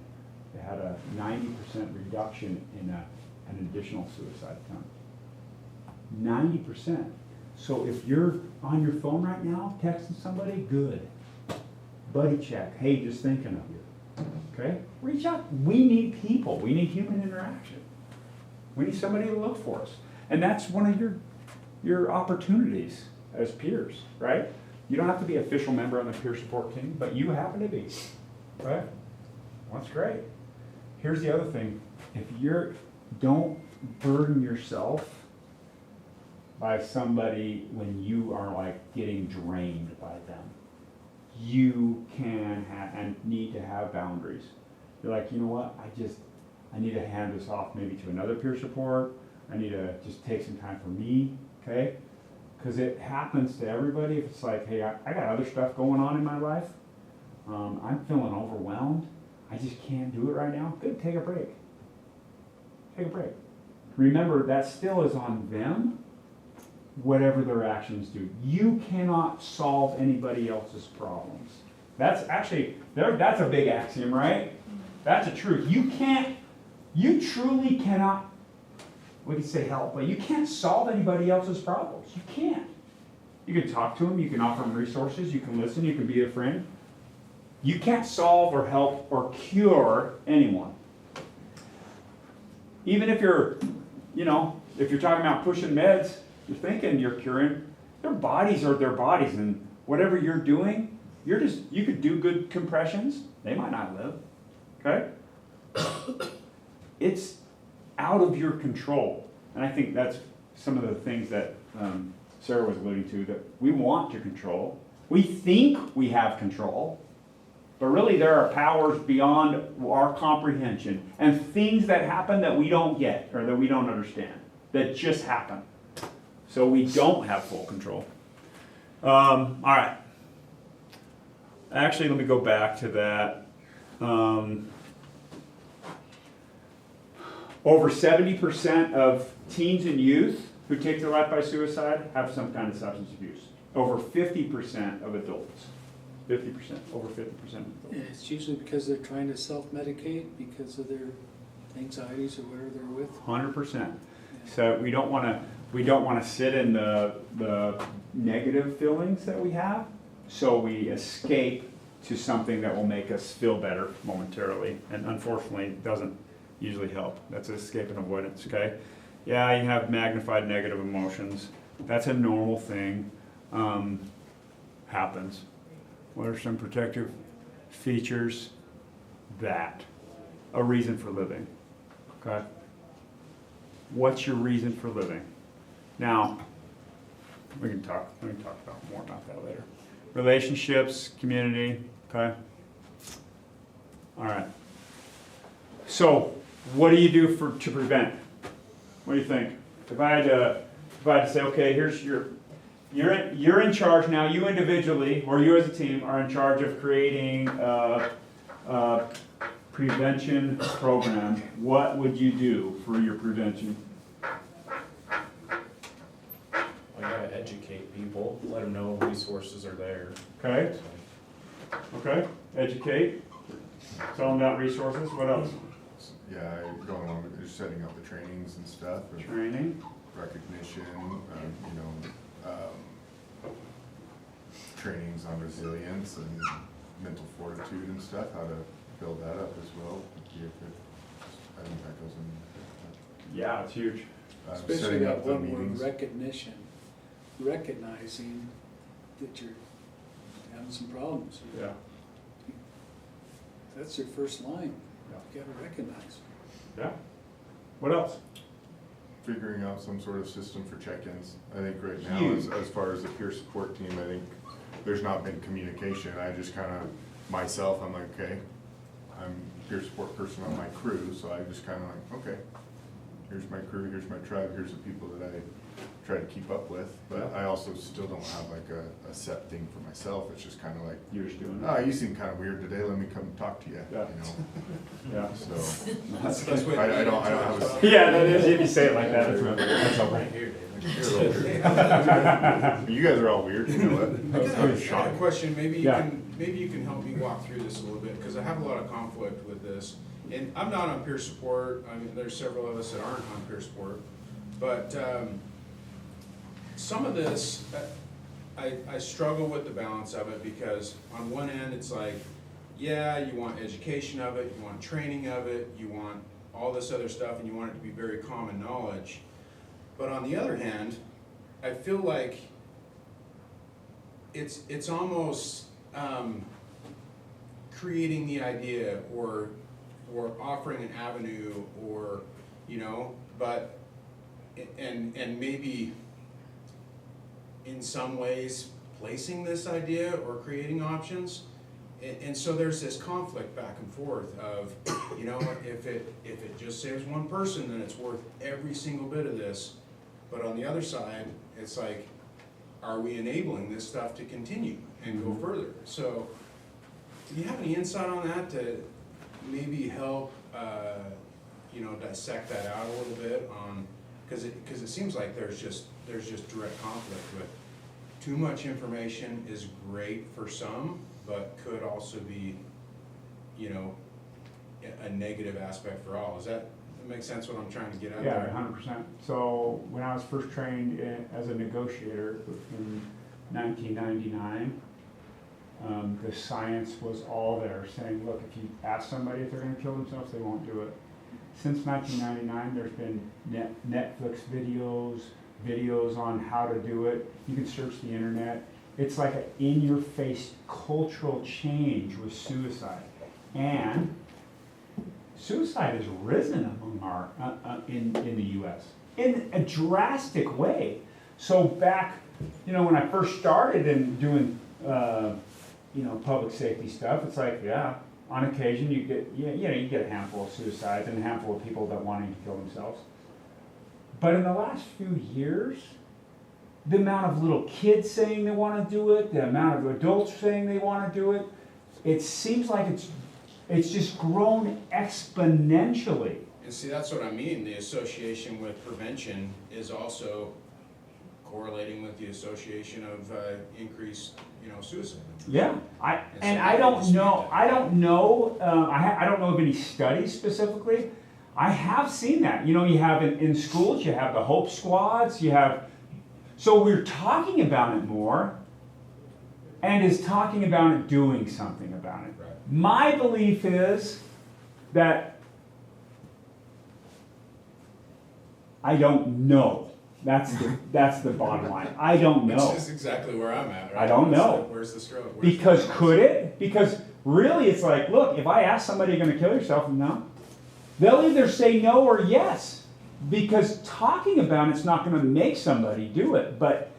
A: they had a 90% reduction in an additional suicide attempt. 90%. So if you're on your phone right now, texting somebody, good. Buddy check, hey, just thinking of you. Okay? Reach out. We need people. We need human interaction. We need somebody to look for us. And that's one of your opportunities as peers, right? You don't have to be an official member on the peer support team, but you happen to be, right? Well, that's great. Here's the other thing. Don't burden yourself by somebody when you are like getting drained by them. You can and need to have boundaries. You're like, you know what, I need to hand this off maybe to another peer support. I need to just take some time for me, okay? Because it happens to everybody. If it's like, hey, I got other stuff going on in my life. I'm feeling overwhelmed. I just can't do it right now. Good, take a break. Take a break. Remember, that still is on them, whatever their actions do. You cannot solve anybody else's problems. That's actually, that's a big axiom, right? That's a truth. You truly cannot, we could say help, but you can't solve anybody else's problems. You can't. You can talk to them, you can offer them resources, you can listen, you can be a friend. You can't solve or help or cure anyone. Even if you're, if you're talking about pushing meds, you're thinking you're curing. Their bodies are their bodies, and whatever you're doing, you could do good compressions. They might not live, okay? It's out of your control. And I think that's some of the things that Sarah was alluding to, that we want to control. We think we have control, but really there are powers beyond our comprehension and things that happen that we don't get or that we don't understand, that just happen. So we don't have full control. All right. Actually, let me go back to that. Over 70% of teens and youth who take their life by suicide have some kind of substance abuse. Over 50% of adults. 50%, over 50% of adults.
C: Yeah, it's usually because they're trying to self-medicate because of their anxieties or whatever they're with.
A: 100%. So we don't want to sit in the negative feelings that we have. So we escape to something that will make us feel better momentarily, and unfortunately it doesn't usually help. That's escape and avoidance, okay? Yeah, you have magnified negative emotions. That's a normal thing. Happens. What are some protective features? A reason for living, okay? What's your reason for living? Now, we can talk about more about that later. Relationships, community, okay? All right. So, what do you do to prevent? What do you think? If I had to say, okay, here's you're in charge now. You individually, or you as a team, are in charge of creating a prevention program. What would you do for your prevention?
D: We gotta educate people, let them know resources are there.
A: Okay. Okay. Educate. Tell them about resources. What else?
H: Yeah, going along with just setting up the trainings and stuff, and
A: Training.
H: recognition, trainings on resilience and mental fortitude and stuff, how to build that up as well. I think that goes in.
A: Yeah, it's huge.
C: Especially
H: Setting
C: that
H: up the
C: one word,
H: meetings.
C: recognition, recognizing that you're having some problems.
A: Yeah.
C: That's your first line.
A: Yeah.
C: You gotta recognize.
A: Yeah. What else?
H: Figuring out some sort of system for check-ins. I think right now,
A: Huge.
H: as far as the peer support team, I think there's not been communication. I just kind of, myself, I'm like, okay, I'm peer support person on my crew, so I just kind of like, okay, here's my crew, here's my tribe, here's the people that I try to keep up with. But I also still don't have like a set thing for myself. It's just kind of like,
A: You're just doing
H: oh,
A: it.
H: you seem kind of weird today, let me come talk to you,
A: Yeah.
H: you
A: Yeah.
H: know? So,
I: That's the best way to
H: I don't have a.
A: Yeah, that is, if you say it like that, that's all
I: Right
A: right.
I: here, David.
H: You're a little weird. You guys are all weird, you know
I: I
H: what?
I: got a- I got a question,
A: Yeah.
I: maybe you can help me walk through this a little bit, because I have a lot of conflict with this. And I'm not on peer support, I mean, there's several of us that aren't on peer support, but, some of this, I struggle with the balance of it, because on one end, it's like, yeah, you want education of it, you want training of it, you want all this other stuff, and you want it to be very common knowledge. But on the other hand, I feel like it's almost creating the idea or offering an avenue, or, you know, but, and maybe in some ways placing this idea or creating options. And so there's this conflict back and forth of, you know, if it just saves one person, then it's worth every single bit of this. But on the other side, it's like, are we enabling this stuff to continue and go further? So, do you have any insight on that to maybe help, you know, dissect that out a little bit on, because it seems like there's just direct conflict with too much information is great for some, but could also be, you know, a negative aspect for all. Does that make sense what I'm trying to get at
A: Yeah,
I: there?
A: 100%. So when I was first trained as a negotiator in 1999, the science was all there, saying, look, if you ask somebody if they're going to kill themselves, they won't do it. Since 1999, there's been Netflix videos on how to do it. You can search the internet. It's like an in-your-face cultural change with suicide. And suicide has risen among our, in the U.S. in a drastic way. So back, you know, when I first started in doing, you know, public safety stuff, it's like, yeah, on occasion you get, you get a handful of suicides and a handful of people that wanting to kill themselves. But in the last few years, the amount of little kids saying they want to do it, the amount of adults saying they want to do it, it seems like it's just grown exponentially.
I: And see, that's what I mean, the association with prevention is also correlating with the association of increased, you know, suicide.
A: Yeah, I
I: I
A: don't know, I don't know of any studies specifically. I have seen that, you know, you have in schools, you have the Hope Squads, you have, so we're talking about it more, and is talking about it doing something about it.
I: Right.
A: My belief is that I don't know. That's the bottom line. I don't know.
I: Which is exactly where I'm at, right?
A: I don't know.
I: Where's the stroke?
A: Because could it? Because really it's like, look, if I ask somebody, you're gonna kill yourself, no. They'll either say no or yes. Because talking about it's not gonna make somebody do it. But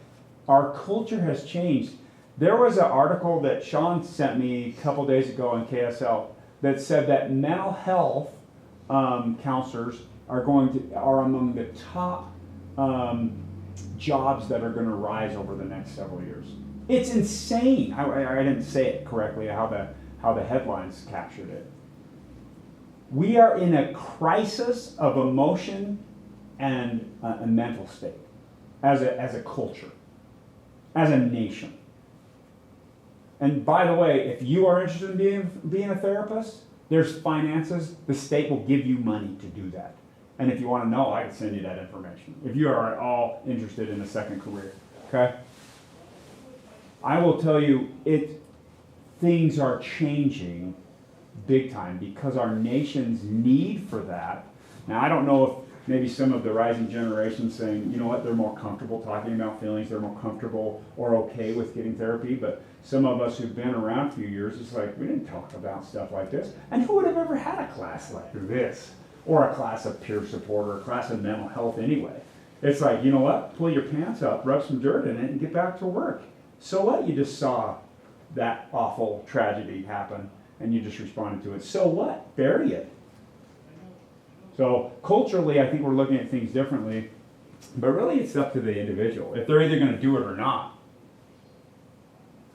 A: our culture has changed. There was an article that Sean sent me a couple days ago on KSL that said that mental health counselors are among the top jobs that are going to rise over the next several years. It's insane. I didn't say it correctly how the headlines captured it. We are in a crisis of emotion and a mental state as a culture, as a nation. And by the way, if you are interested in being a therapist, there's finances. The state will give you money to do that. And if you want to know, I can send you that information. If you are at all interested in a second career, okay? I will tell you, things are changing big time because our nation's need for that. Now, I don't know if maybe some of the rising generation saying, you know what, they're more comfortable talking about feelings, they're more comfortable or okay with getting therapy, but some of us who've been around a few years, it's like, we didn't talk about stuff like this. And who would have ever had a class like this? Or a class of peer support or a class of mental health anyway? It's like, you know what, pull your pants up, rub some dirt in it, and get back to work. So what? You just saw that awful tragedy happen and you just responded to it. So what? Bury it. So culturally, I think we're looking at things differently, but really it's up to the individual if they're either going to do it or not.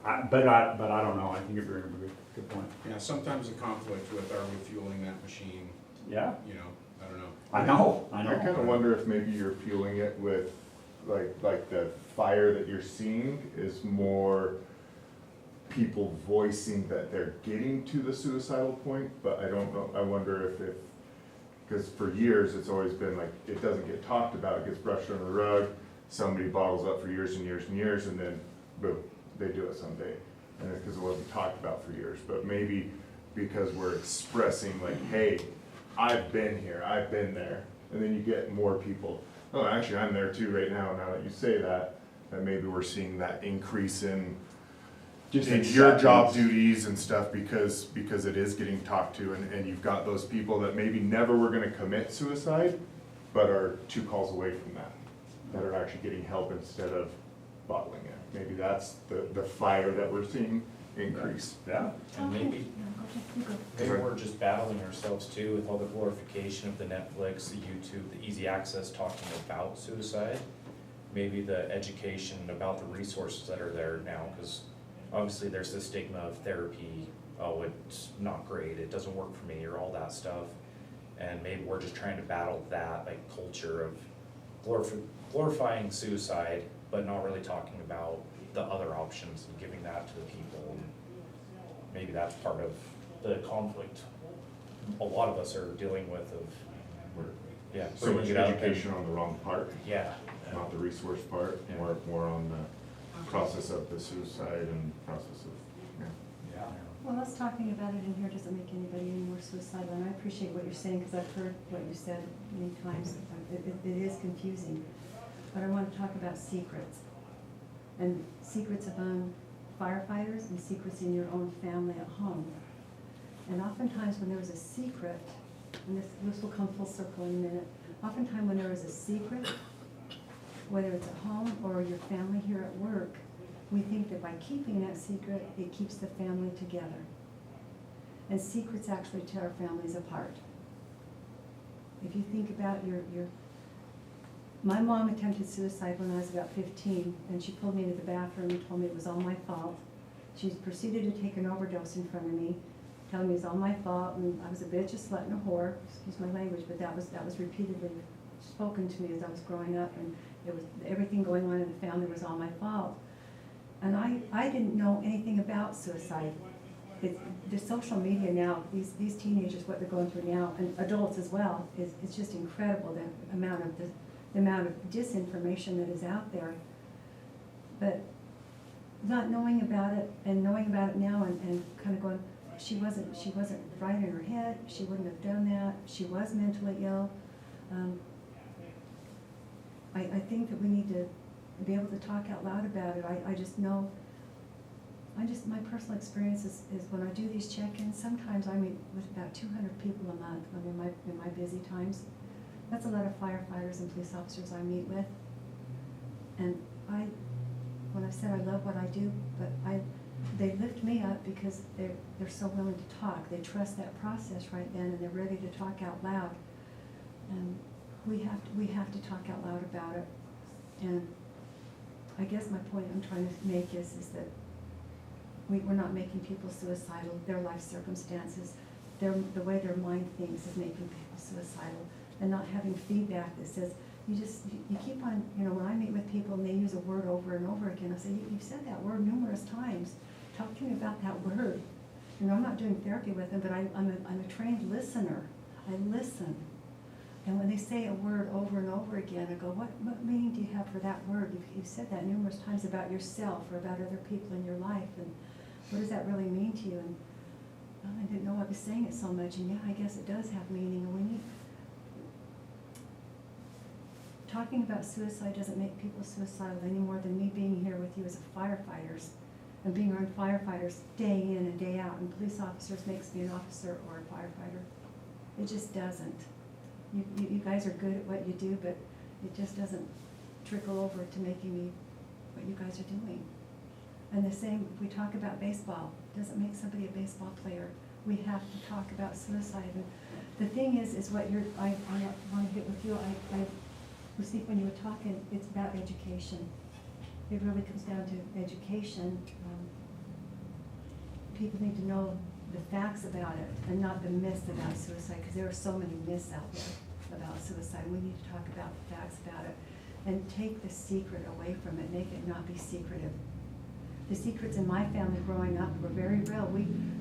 A: But I don't know. I think you're bringing up a good point.
I: Yeah, sometimes the conflict with, are we fueling that machine,
A: Yeah,
I: you know, I don't know.
A: I know.
H: I kind of wonder if maybe you're fueling it with, like the fire that you're seeing is more people voicing that they're getting to the suicidal point, but I don't know, I wonder if, because for years, it's always been like, it doesn't get talked about, it gets brushed under the rug, somebody bottles up for years and years and years, and then boom, they do it someday. And it's because it wasn't talked about for years, but maybe because we're expressing like, hey, I've been here, I've been there, and then you get more people, oh, actually, I'm there too right now that you say that maybe we're seeing that increase in your job
A: acceptance.
H: duties and stuff because it is getting talked to, and you've got those people that maybe never were gonna commit suicide, but are 2 calls away from that are actually getting help instead of bottling it. Maybe that's the fire that we're seeing increase.
A: Yeah.
D: And
E: Okay.
D: maybe,
E: Yeah, go ahead. You go.
D: maybe we're just battling ourselves too with all the glorification of the Netflix, the YouTube, the easy access talking about suicide. Maybe the education about the resources that are there now, because obviously there's this stigma of therapy, oh, it's not great, it doesn't work for me, or all that stuff. And maybe we're just trying to battle that, like, culture of glorifying suicide, but not really talking about the other options and giving that to the people. And maybe that's part of the conflict a lot of us are dealing with of, yeah,
H: So much
D: bringing it up and-
H: education on the wrong part,
D: Yeah.
H: not the resource part,
D: Yeah.
H: more on the process of the suicide and process of, yeah.
A: Yeah.
E: Well, us talking about it in here doesn't make anybody any more suicidal, and I appreciate what you're saying, because I've heard what you said many times. It is confusing. But I want to talk about secrets, and secrets among firefighters and secrets in your own family at home. And oftentimes when there is a secret, and this will come full circle in a minute, oftentimes when there is a secret, whether it's at home or your family here at work, we think that by keeping that secret, it keeps the family together. And secrets actually tear families apart. If you think about my mom attempted suicide when I was about 15, and she pulled me into the bathroom and told me it was all my fault. She proceeded to take an overdose in front of me, telling me it was all my fault, and I was a bitch, a slut, and a whore, excuse my language, but that was repeatedly spoken to me as I was growing up, and it was, everything going on in the family was all my fault. And I didn't know anything about suicide. The social media now, these teenagers, what they're going through now, and adults as well, it's just incredible, the amount of disinformation that is out there. But not knowing about it and knowing about it now and kind of going, she wasn't right in her head, she wouldn't have done that, she was mentally ill. I think that we need to be able to talk out loud about it. I just know, my personal experience is when I do these check-ins, sometimes I meet with about 200 people a month when in my busy times. That's a lot of firefighters and police officers I meet with. And when I said I love what I do, but they lift me up because they're so willing to talk. They trust that process right then, and they're ready to talk out loud. And we have to talk out loud about it. And I guess my point I'm trying to make is that we're not making people suicidal. Their life circumstances, the way their mind thinks is making people suicidal. And not having feedback that says, you keep on, when I meet with people and they use a word over and over again, I say, you've said that word numerous times. Talk to me about that word. I'm not doing therapy with them, but I'm a trained listener. I listen. And when they say a word over and over again, I go, what meaning do you have for that word? You've said that numerous times about yourself or about other people in your life, and what does that really mean to you? And well, I didn't know I was saying it so much, and yeah, I guess it does have meaning. And we need, talking about suicide doesn't make people suicidal any more than me being here with you as a firefighters and being around firefighters day in and day out, and police officers makes me an officer or a firefighter. It just doesn't. You guys are good at what you do, but it just doesn't trickle over to making me what you guys are doing. And the same, if we talk about baseball, doesn't make somebody a baseball player. We have to talk about suicide. And the thing is what I want to get with you, I was thinking when you were talking, it's about education. It really comes down to education. People need to know the facts about it and not the myths about suicide, because there are so many myths out there about suicide. We need to talk about the facts about it and take the secret away from it, make it not be secretive. The secrets in my family growing up were very real.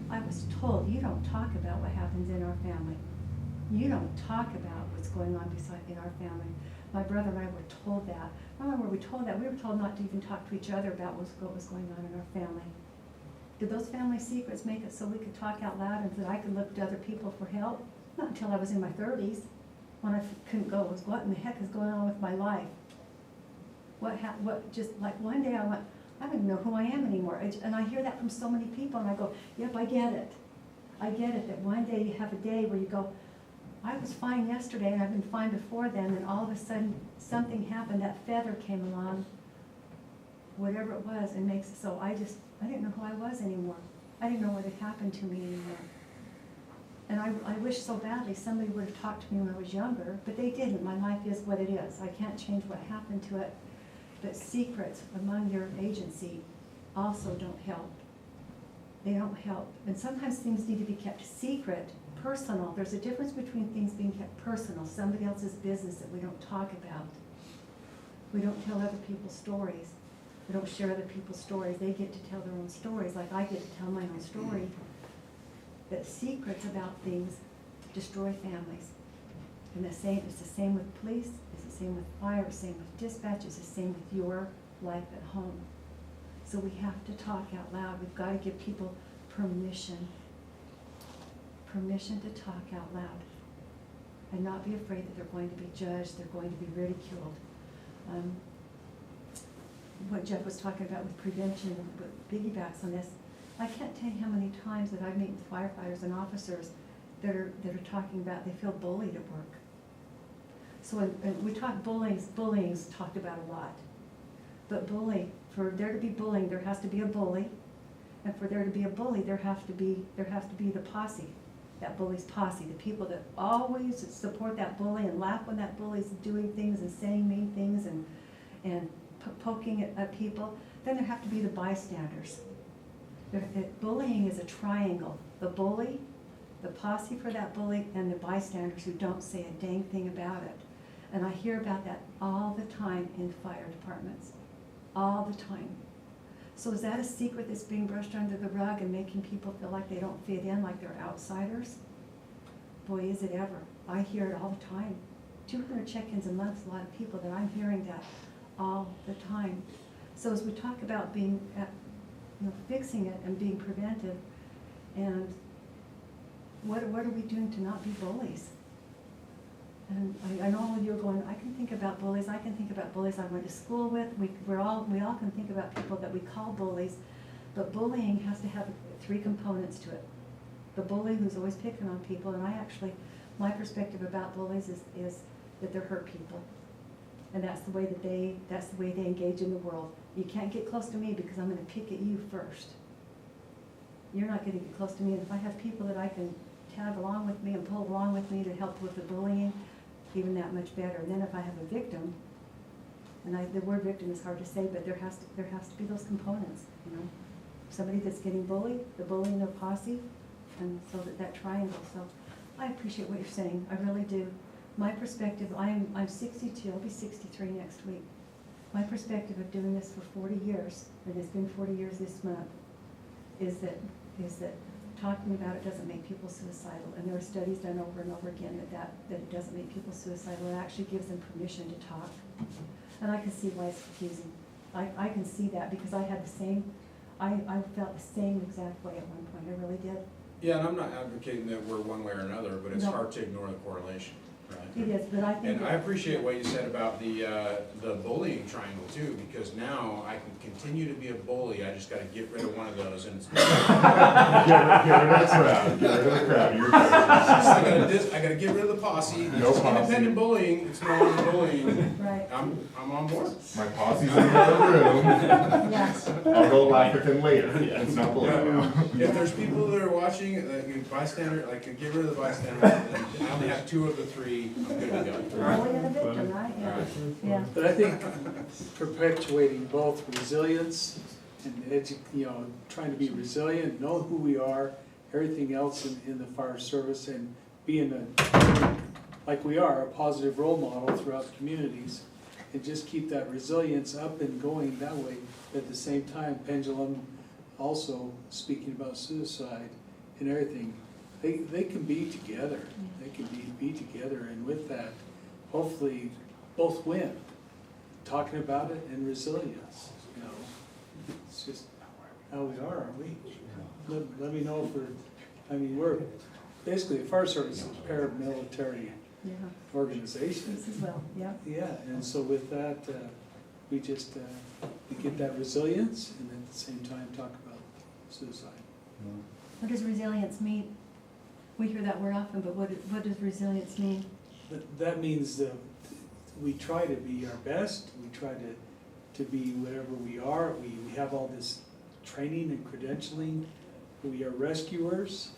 E: I was told, you don't talk about what happens in our family. You don't talk about what's going on in our family. My brother and I were told that. I remember we were told that. We were told not to even talk to each other about what was going on in our family. Did those family secrets make it so we could talk out loud and that I could look to other people for help? Not until I was in my 30s, when I couldn't go. It was, what in the heck is going on with my life? Just like one day I went, I don't even know who I am anymore. And I hear that from so many people, and I go, yep, I get it. I get it, that one day you have a day where you go, I was fine yesterday, and I've been fine before then, and all of a sudden, something happened, that feather came along, whatever it was, and makes it so I didn't know who I was anymore. I didn't know what had happened to me anymore. And I wish so badly somebody would have talked to me when I was younger, but they didn't. My life is what it is. I can't change what happened to it. But secrets among your agency also don't help. They don't help. And sometimes things need to be kept secret, personal. There's a difference between things being kept personal, somebody else's business that we don't talk about. We don't tell other people's stories. We don't share other people's stories. They get to tell their own stories, like I get to tell my own story. But secrets about things destroy families. And it's the same with police, it's the same with fire, it's the same with dispatch, it's the same with your life at home. So we have to talk out loud. We've got to give people permission to talk out loud and not be afraid that they're going to be judged, they're going to be ridiculed. What Jeff was talking about with prevention, with piggybacks on this, I can't tell you how many times that I've met with firefighters and officers that are talking about they feel bullied at work. So when we talk bullying's talked about a lot. But for there to be bullying, there has to be a bully. And for there to be a bully, there has to be the posse, that bully's posse, the people that always support that bully and laugh when that bully's doing things and saying mean things and poking at people. Then there have to be the bystanders. Bullying is a triangle. The bully, the posse for that bully, and the bystanders who don't say a dang thing about it. And I hear about that all the time in fire departments, all the time. So is that a secret that's being brushed under the rug and making people feel like they don't fit in, like they're outsiders? Boy, is it ever. I hear it all the time. 200 check-ins a month, a lot of people that I'm hearing that all the time. So as we talk about being, fixing it and being preventive, and what are we doing to not be bullies? And I know all of you are going, I can think about bullies, I went to school with, we all can think about people that we call bullies, but bullying has to have 3 components to it. The bully who's always picking on people, and my perspective about bullies is that they're hurt people. And that's the way they engage in the world. You can't get close to me because I'm gonna pick at you first. You're not gonna get close to me, and if I have people that I can tag along with me and pull along with me to help with the bullying, even that much better. And then if I have a victim, and the word victim is hard to say, but there has to be those components, Somebody that's getting bullied, the bully and their posse, and so that triangle. So I appreciate what you're saying, I really do. My perspective, I'm 62, I'll be 63 next week. My perspective of doing this for 40 years, and it's been 40 years this month, is that talking about it doesn't make people suicidal. And there are studies done over and over again that it doesn't make people suicidal. It actually gives them permission to talk. And I can see why it's confusing. I can see that because I had the same, I felt the same exact way at one point, I really did.
I: Yeah, and I'm not advocating that we're one way or another, but it's
E: No.
I: hard to ignore the correlation.
E: It is, but I think.
I: And I appreciate what you said about the bullying triangle too, because now I can continue to be a bully, I just gotta get rid of one of those and it's.
H: Get rid of the crowd, get rid of the crowd, you're good.
I: I gotta get rid of the posse,
H: No
I: it's
H: posse.
I: independent bullying, it's no longer bullying,
E: Right,
I: I'm on board.
H: My posse's in the other room,
E: yes.
H: I'll go laugh with him later, it's not bullying now.
I: If there's people that are watching, like bystander, like get rid of the bystander, then I only have 2 of the 3, I'm good to go.
E: Bully and a victim, right? Yeah.
I: Alright.
E: Yeah.
C: But I think perpetuating both resilience and trying to be resilient, know who we are, everything else in the fire service, and being like we are, a positive role model throughout the communities, and just keep that resilience up and going that way. At the same time, Pendulum also speaking about suicide and everything, they can be together. They can be together, and with that, hopefully, both win. Talking about it and resilience, It's just how we are, aren't we? Let me know if we're basically, the fire service is a paramilitary
E: Yeah.
C: organization.
E: This as well, yeah.
C: Yeah, and so with that, we just, we get that resilience and at the same time talk about suicide.
E: What does resilience mean? We hear that word often, but what does resilience mean?
C: That means that we try to be our best, we try to be whatever we are, we have all this training and credentialing, we are rescuers,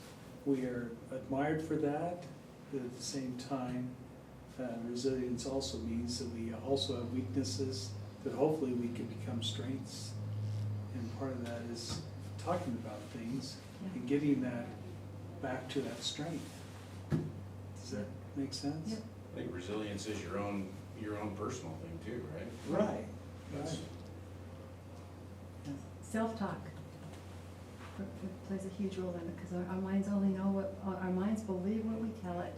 C: we are admired for that, but at the same time, resilience also means that we also have weaknesses that hopefully we can become strengths. And part of that is talking about things and getting that back to that strength. Does that make sense?
E: Yep.
I: I think resilience is your own personal thing too, right?
C: Right.
I: That's-
E: Self-talk plays a huge role in it, because our minds only know what, our minds believe what we tell it.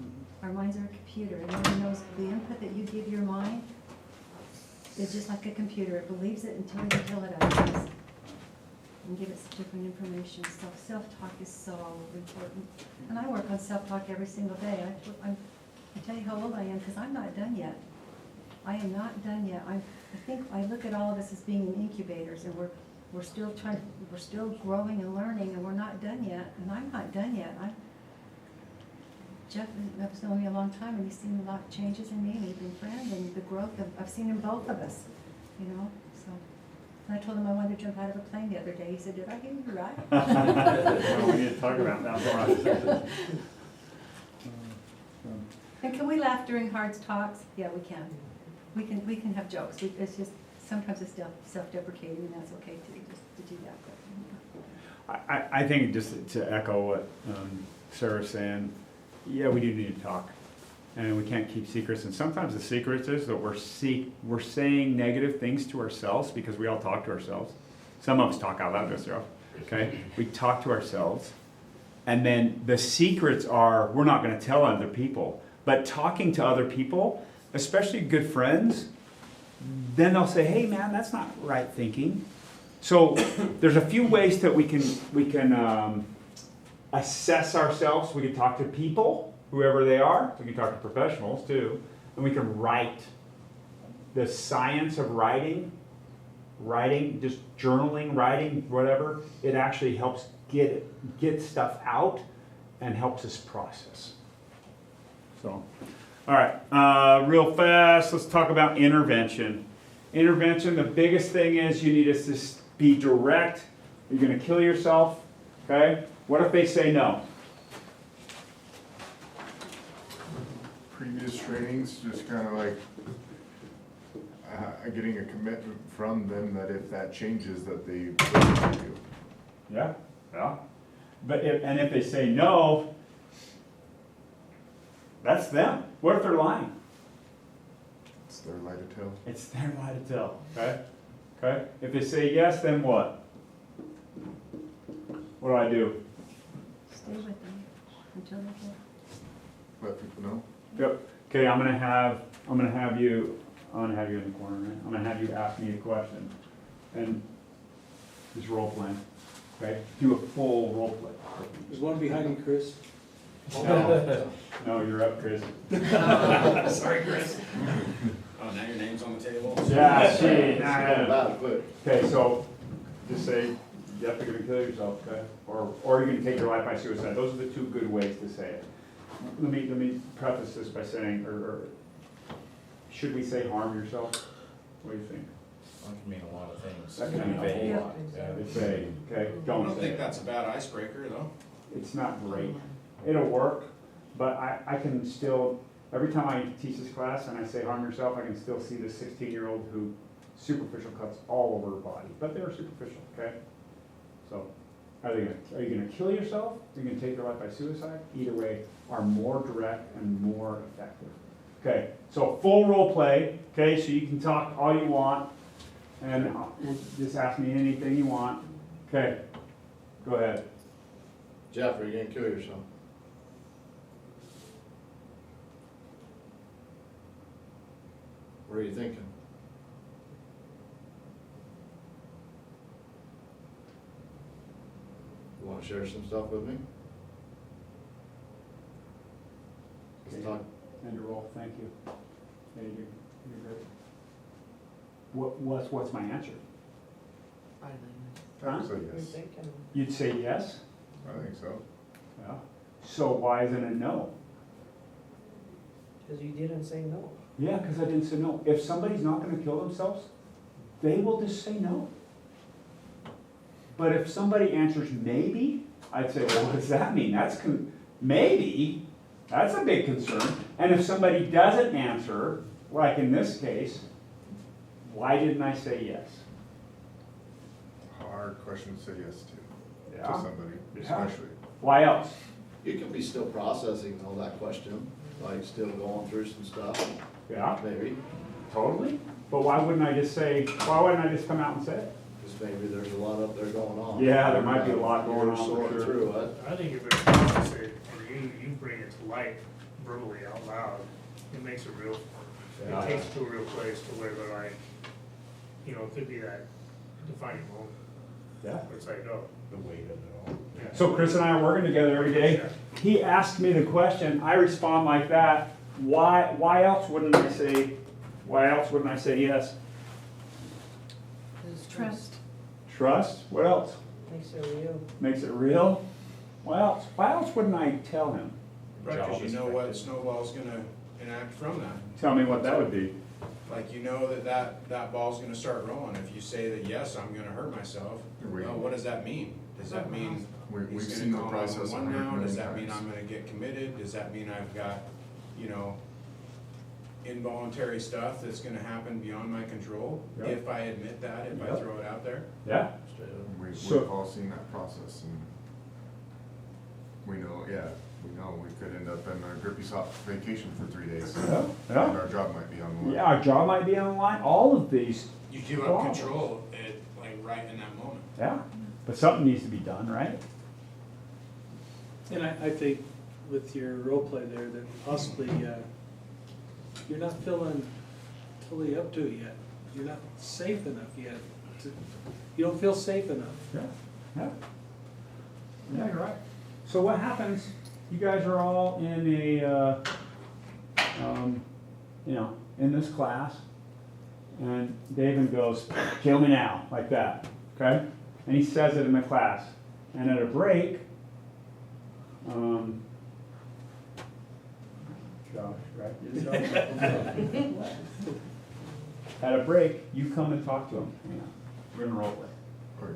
C: Mhm.
E: Our minds are a computer, and it knows the input that you give your mind is just like a computer. It believes it until you tell it otherwise. And give it some different information. So self-talk is so important. And I work on self-talk every single day. I tell you how old I am, because I'm not done yet. I am not done yet. I think I look at all of us as being in incubators, and we're still growing and learning, and we're not done yet. And I'm not done yet. Jeff has known me a long time, and he's seen a lot of changes in me, and we've been friends, and the growth I've seen in both of us, so. And I told him I wanted to jump out of a plane the other day. He said, "Did I hear you right?"
A: Well, we need to talk about that more.
E: And can we laugh during hard talks? Yeah, we can. We can have jokes. It's just, sometimes it's self-deprecating, and that's okay too, just to do that.
A: I think just to echo what Sarah's saying, yeah, we do need to talk. And we can't keep secrets. And sometimes the secret is that we're saying negative things to ourselves, because we all talk to ourselves. Some of us talk out loud to ourselves, okay? We talk to ourselves. And then the secrets are, we're not going to tell other people. But talking to other people, especially good friends, then they'll say, "Hey man, that's not right thinking." So there's a few ways that we can assess ourselves. We can talk to people, whoever they are. We can talk to professionals too, and we can write. The science of writing, just journaling, writing, whatever, it actually helps get stuff out and helps us process. So, all right, real fast, let's talk about intervention. Intervention, the biggest thing is you need to just be direct. You're going to kill yourself, okay? What if they say no?
H: Previous trainings, just kind of like getting a commitment from them that if that changes, that they listen to you.
A: Yeah. But if they say no, that's them. What if they're lying?
H: It's their lie to tell.
A: It's their lie to tell, okay? If they say yes, then what? What do I do?
E: Stay with them until they get.
H: Let people know.
A: Yep. Okay, I'm gonna have you in the corner, right? I'm gonna have you ask me a question. And just role playing, okay? Do a full role play.
C: There's one behind you, Chris.
A: No, you're up, Chris.
I: Sorry, Chris. Oh, now your name's on the table?
A: Yeah, see, nah.
H: About quick.
A: Okay, so just say, you're gonna kill yourself, okay? Or you're gonna take your life by suicide. Those are the two good ways to say it. Let me preface this by saying, or should we say harm yourself? What do you think?
D: That can mean a lot of things.
A: That can mean a
D: Vague.
A: whole lot.
D: Yeah.
A: It's vague, okay?
I: I
A: Don't
I: don't
A: say
I: think
A: it.
I: that's a bad icebreaker, though.
A: It's not great. It'll work, but I can still, every time I teach this class and I say harm yourself, I can still see the 16-year-old who superficial cuts all over her body, but they're superficial, okay? So, are you gonna kill yourself? Are you gonna take your life by suicide? Either way are more direct and more effective. Okay, so full role play, okay, so you can talk all you want, and just ask me anything you want. Okay, go ahead.
G: Jeff, are you gonna kill yourself? What are you thinking? You wanna share some stuff with me? Let's
A: Okay.
G: talk.
A: End of roll, thank you. Yeah, you're great. What's my answer? Huh?
H: So
B: You're
H: yes,
B: thinking.
A: You'd say yes?
H: I think so.
A: Yeah. So why isn't it no?
B: Because you didn't say no.
A: Yeah, because I didn't say no. If somebody's not gonna kill themselves, they will just say no. But if somebody answers maybe, I'd say, well, what does that mean? Maybe, that's a big concern. And if somebody doesn't answer, like in this case, why didn't I say yes?
H: Hard question to say yes to
A: Yeah.
H: somebody,
A: Yeah.
H: especially.
A: Why else?
G: You could be still processing all that question, like still going through some stuff,
A: Yeah,
G: maybe.
A: totally. But why wouldn't I just come out and say it?
G: Because maybe there's a lot up there going on.
A: Yeah, there might be a lot going
G: You're
A: on, for
G: sorting
A: sure.
G: through it.
C: I think if it's process it and you bring it to light verbally out loud, it makes it real.
A: Yeah.
C: It takes it to a real place to where they're like, it could be that defining moment.
A: Yeah.
C: It's like, oh.
I: The weight of it all.
C: yeah.
A: So Chris and I are working together every day. He asked me the question, I respond like that. Why else wouldn't I say yes?
E: Trust.
A: Trust? What else?
B: Makes it real.
A: Makes it real? What else? Why else wouldn't I tell him?
I: Right,
D: Job
I: because you know what
D: expected.
I: snowball's gonna enact from that.
A: Tell me what that would be.
I: Like, you know that ball's gonna start rolling. If you say that, yes, I'm gonna hurt myself, well, what does that mean? Does that mean
H: We've
I: he's
H: seen the
I: gonna call
H: process
I: 911 now?
H: 100
I: Does
H: million
I: that mean
H: times.
I: I'm gonna get committed? Does that mean I've got, involuntary stuff that's gonna happen beyond my control?
A: Yep.
I: If I admit that, if I
A: Yep.
I: throw it out there?
A: Yeah? So-
H: We've all seen that process, and we know, we could end up in a grippy soft vacation for 3 days.
A: Yeah,
H: And
A: yeah.
H: our job might be on the line.
A: Yeah, our job might be on the line, all of these,
I: You give up control at, like, right in that moment.
A: yeah. But something needs to be done, right?
C: And I think with your role play there, that possibly, you're not feeling totally up to it yet. You're not safe enough yet. You don't feel safe enough.
A: Yeah, yeah. Yeah, you're right. So what happens, you guys are all in a, in this class, and David goes, kill me now, like that, okay? And he says it in the class. And at a break, Josh, right? You're Josh? At a break, you come and talk to him. Yeah. We're gonna role play.
H: Or-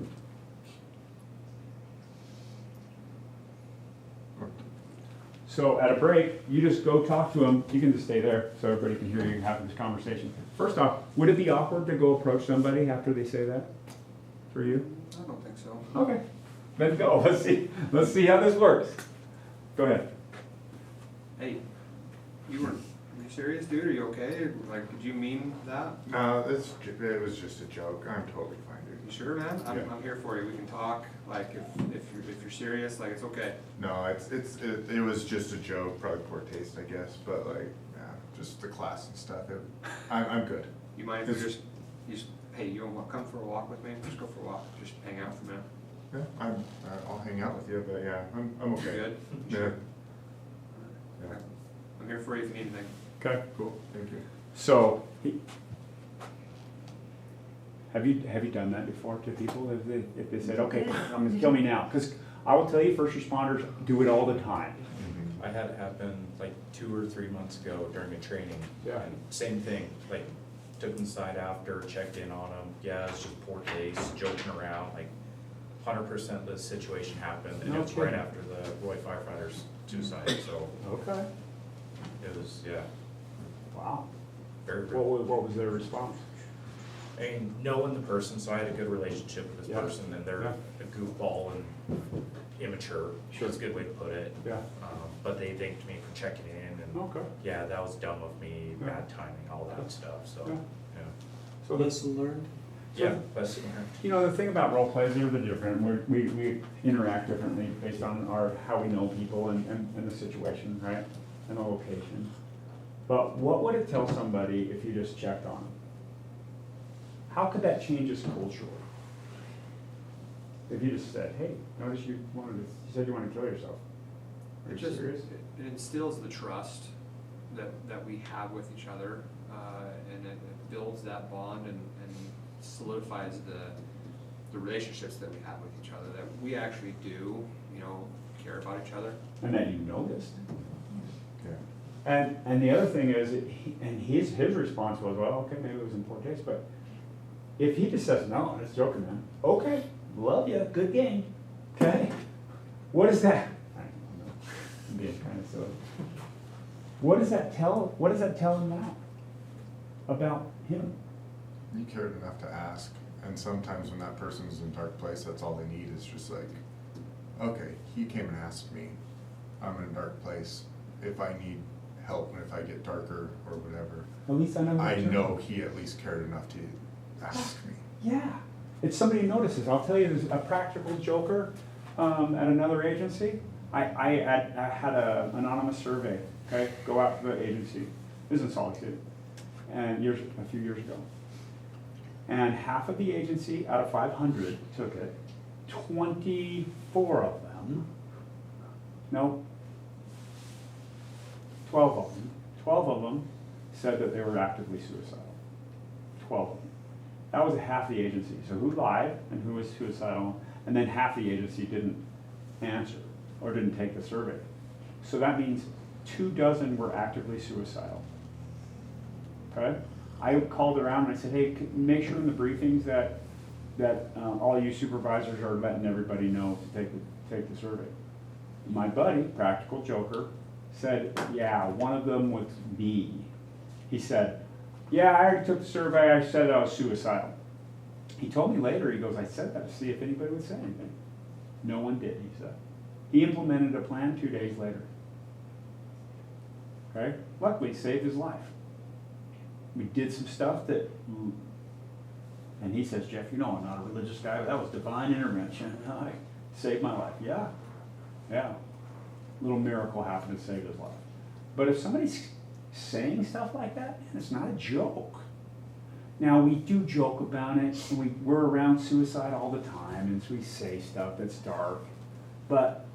A: So at a break, you just go talk to him. You can just stay there so everybody can hear you having this conversation. First off, would it be awkward to go approach somebody after they say that? For you?
J: I don't think so.
A: Okay, let's go. Let's see how this works. Go ahead.
J: Hey, are you serious, dude? Are you okay? Like, did you mean that?
H: No, it was just a joke. I'm totally fine,
J: You
H: dude.
J: sure, man?
H: Yeah.
J: I'm here for you. We can talk. Like, if you're serious, like, it's okay.
H: No, it was just a joke, probably poor taste, I guess, but like, yeah, just the class and stuff. I'm good.
J: You mind if we
H: It's-
J: just, hey, you want to come for a walk with me? Just go for a walk. Just hang out for a minute.
H: Yeah, I'll hang out with you, but yeah, I'm
J: You
H: okay.
J: good?
H: Yeah. Yeah.
J: I'm here for you if you need anything.
A: Okay.
H: Cool, thank you.
A: So, have you done that before to people, if they said, okay, I'm gonna kill me now? Because I will tell you, first responders do it all the time.
H: Mhm.
D: I had it happen like 2 or 3 months ago during a training.
A: Yeah.
D: And same thing, like, took them aside after, checked in on them, yeah, it's just poor case, joking around, like, 100% the situation happened, and
A: No
D: it was right
A: kidding.
D: after the Roy firefighters suicide, so
A: Okay.
D: it was, yeah,
A: Wow.
D: very
A: What
D: real.
A: was their response?
D: I mean, knowing the person, so I had a good relationship with this
A: Yeah.
D: person, and they're
A: Yeah.
D: a goofball and immature,
A: Sure.
D: that's a good way to put it.
A: Yeah.
D: But they thanked me for checking in, and
A: Okay.
D: yeah, that was dumb of me,
A: Yeah.
D: bad timing, all that stuff, so,
A: Yeah.
D: yeah.
A: So the-
C: Lesson learned.
D: Yeah, lesson learned.
A: You know, the thing about role plays, they're the different, we interact differently based on how we know people and the situation, right? And the location. But what would it tell somebody if you just checked on them? How could that change us culturally? If you just said, hey, notice you said you wanted to kill yourself. Are
J: It
A: you
J: just,
A: serious?
J: it instills the trust that we have with each other, and it builds that bond and solidifies the relationships that we have with each other, that we actually do, you know, care about each other.
A: And that you noticed.
H: Yeah.
A: And the other thing is, his response was, well, okay, maybe it was in poor taste, but if he just says, no, I'm just joking, man, okay, love you, good game, okay? What is that? I don't know, I'm being kind of silly. What does that tell him now about him?
H: You cared enough to ask, and sometimes when that person's in a dark place, that's all they need is just like, okay, he came and asked me, I'm in a dark place, if I need help and if I get darker or whatever,
A: At least I know.
H: I know he at least cared enough to ask me.
A: Yeah, it's somebody who notices. I'll tell you, there's a practical joker at another agency. I had an anonymous survey, okay, go out to the agency. This is in Salt Lake City, and a few years ago. And half of the agency out of 500 took it. 24 of them, no, 12 of them. 12 of them said that they were actively suicidal. 12 of them. That was half the agency. So who lied and who was suicidal, and then half the agency didn't answer or didn't take the survey. So that means 24 were actively suicidal. Okay? I called around and I said, hey, make sure in the briefings that all you supervisors are letting everybody know to take the survey. My buddy, practical joker, said, yeah, one of them was B. He said, yeah, I already took the survey, I said I was suicidal. He told me later, he goes, I said that to see if anybody would say anything. No one did, he said. He implemented a plan 2 days later. Okay? Luckily, it saved his life. We did some stuff that, and he says, Jeff, you know I'm not a religious guy, but that was divine intervention. I saved my life. Yeah. Little miracle happened to save his life. But if somebody's saying stuff like that, man, it's not a joke. Now, we do joke about it, and we're around suicide all the time, and so we say stuff that's dark. But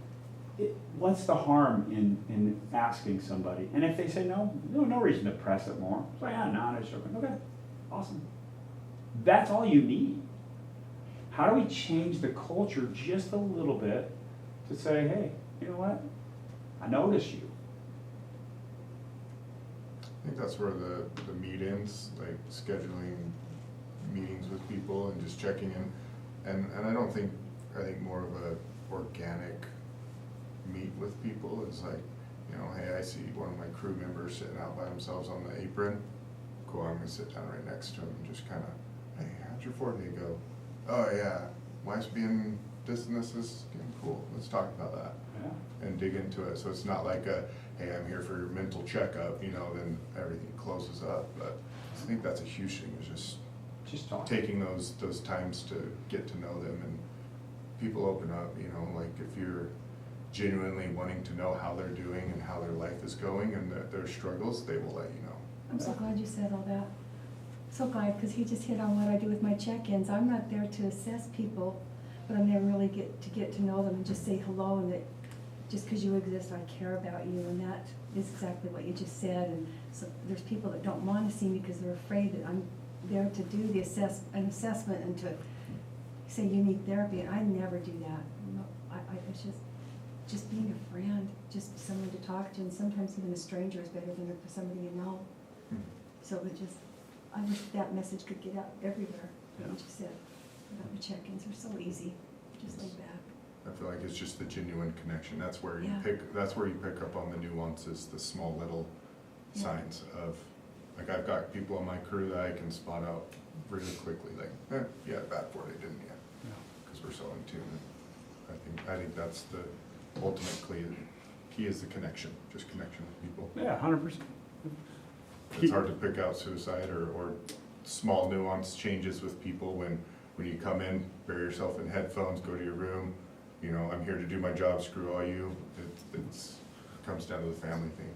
A: what's the harm in asking somebody? And if they say no reason to press it more. It's like, yeah, no, I'm just joking. Okay, awesome. That's all you need. How do we change the culture just a little bit to say, hey, you know what? I notice you.
H: I think that's where the meet-ins, like scheduling meetings with people and just checking in. And I think more of a organic meet with people is like, you know, hey, I see one of my crew members sitting out by themselves on the apron. Cool, I'm gonna sit down right next to him and just kinda, hey, how'd your 4-day go? Oh yeah, wife's being this and this is getting cool, let's talk about that.
A: Yeah.
H: And dig into it, so it's not like a, hey, I'm here for your mental checkup, you know, then everything closes up, but I think that's a huge thing, is
A: Just talk.
H: taking those times to get to know them, and people open up, you know, like if you're genuinely wanting to know how they're doing and how their life is going and their struggles, they will let you know.
E: I'm so glad you said all that. So glad, because he just hit on what I do with my check-ins. I'm not there to assess people, but I'm there really get to know them and just say hello, and that just because you exist, I care about you, and that is exactly what you just said. And so there's people that don't want to see me because they're afraid that I'm there to do an assessment and to say you need therapy, and I never do that. No, it's just being a friend, just someone to talk to, and sometimes even a stranger is better than somebody you know. So I wish that message could get out everywhere, what you just said, about the check-ins are so easy, just think back.
H: I feel like it's just the genuine connection. That's where you
E: Yeah.
H: that's where you pick up on the nuances, the small little
E: Yeah.
H: signs of, like, I've got people on my crew that I can spot out really quickly, like, yeah, bad for it, didn't you? Because we're selling tune. I think that's the ultimate key is the connection, just connection with people.
A: Yeah, 100%.
H: It's hard to pick out suicide or small nuance changes with people when you come in, bury yourself in headphones, go to your room, you know, I'm here to do my job, screw all you. It comes down to the family thing.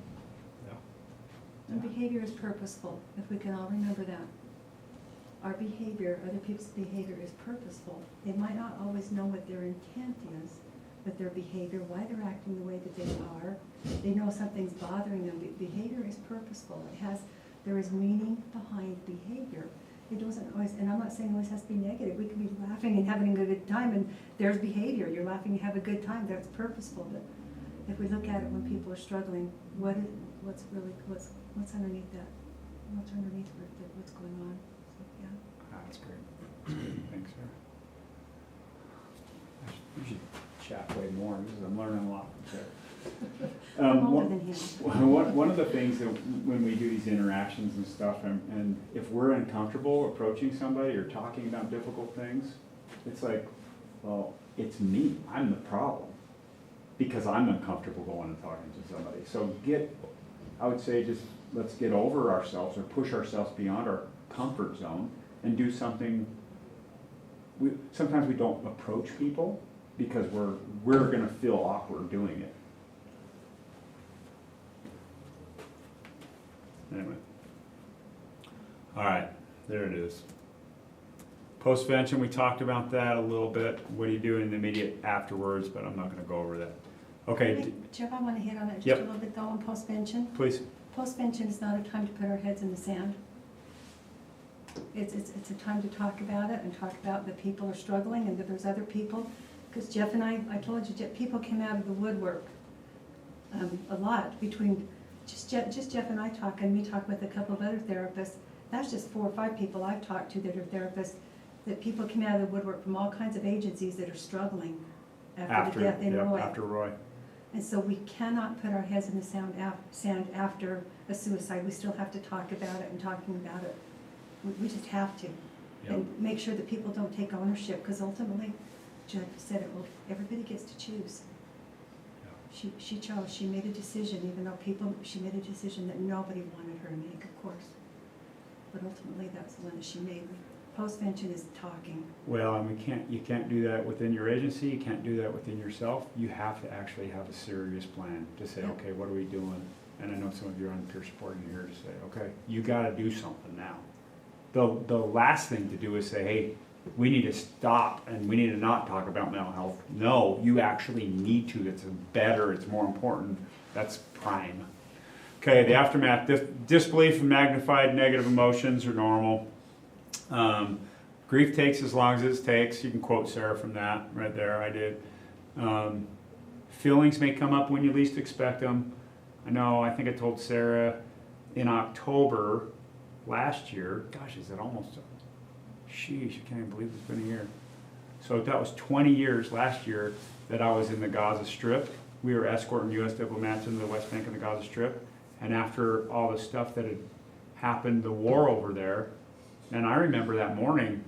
E: And behavior is purposeful, if we can all remember that. Our behavior, other people's behavior is purposeful. They might not always know what their intent is, but their behavior, why they're acting the way that they are, they know something's bothering them. Behavior is purposeful. There is meaning behind behavior. It doesn't always, and I'm not saying it always has to be negative. We can be laughing and having a good time, and there's behavior. You're laughing, you have a good time. That's purposeful. But if we look at it when people are struggling, what's underneath that? What's underneath what's going on? So, yeah.
A: That's great. Thanks, Sarah. We should chat way more, because I'm learning a lot from Sarah.
E: I'm older than him.
A: One of the things that when we do these interactions and stuff, and if we're uncomfortable approaching somebody or talking about difficult things, it's like, well, it's me, I'm the problem, because I'm uncomfortable going and talking to somebody. So I would say let's get over ourselves or push ourselves beyond our comfort zone and do something. Sometimes we don't approach people because we're gonna feel awkward doing it. Anyway. All right, there it is. Postvention, we talked about that a little bit. What do you do in the immediate afterwards, but I'm not gonna go over that. Okay,
E: Jeff, I want to hit on it just
A: Yep.
E: a little bit though on postvention.
A: please.
E: Postvention is not a time to put our heads in the sand. It's a time to talk about it and talk about that people are struggling and that there's other people. Because Jeff and I told you, people came out of the woodwork a lot between just Jeff and I talk, and me talk with a couple of other therapists. That's just 4 or 5 people I've talked to that are therapists, that people came out of the woodwork from all kinds of agencies that are struggling after the death in Roy.
A: After Roy.
E: And so we cannot put our heads in the sand after a suicide. We still have to talk about it and talking about it. We just have to.
A: Yep.
E: And make sure that people don't take ownership, because ultimately, Jeff said it, well, everybody gets to choose. She chose, she made a decision, even though she made a decision that nobody wanted her to make, of course. But ultimately, that's the one that she made. Postvention is talking.
A: Well, and you can't do that within your agency, you can't do that within yourself. You have to actually have a serious plan to say,
E: Yeah.
A: okay, what are we doing? And I know some of you are on peer support and you're here to say, okay, you gotta do something now. The last thing to do is say, hey, we need to stop and we need to not talk about mental health. No, you actually need to. It's better, it's more important. That's prime. Okay, the aftermath, disbelief and magnified negative emotions are normal. Grief takes as long as it takes. You can quote Sarah from that right there. I did. Feelings may come up when you least expect them. I think I told Sarah in October last year. Gosh, is it almost? Sheesh, I can't even believe it's been a year. So that was 20 years last year that I was in the Gaza Strip. We were escorting U.S. diplomats into the West Bank and the Gaza Strip. And after all the stuff that had happened, the war over there, and I remember that morning,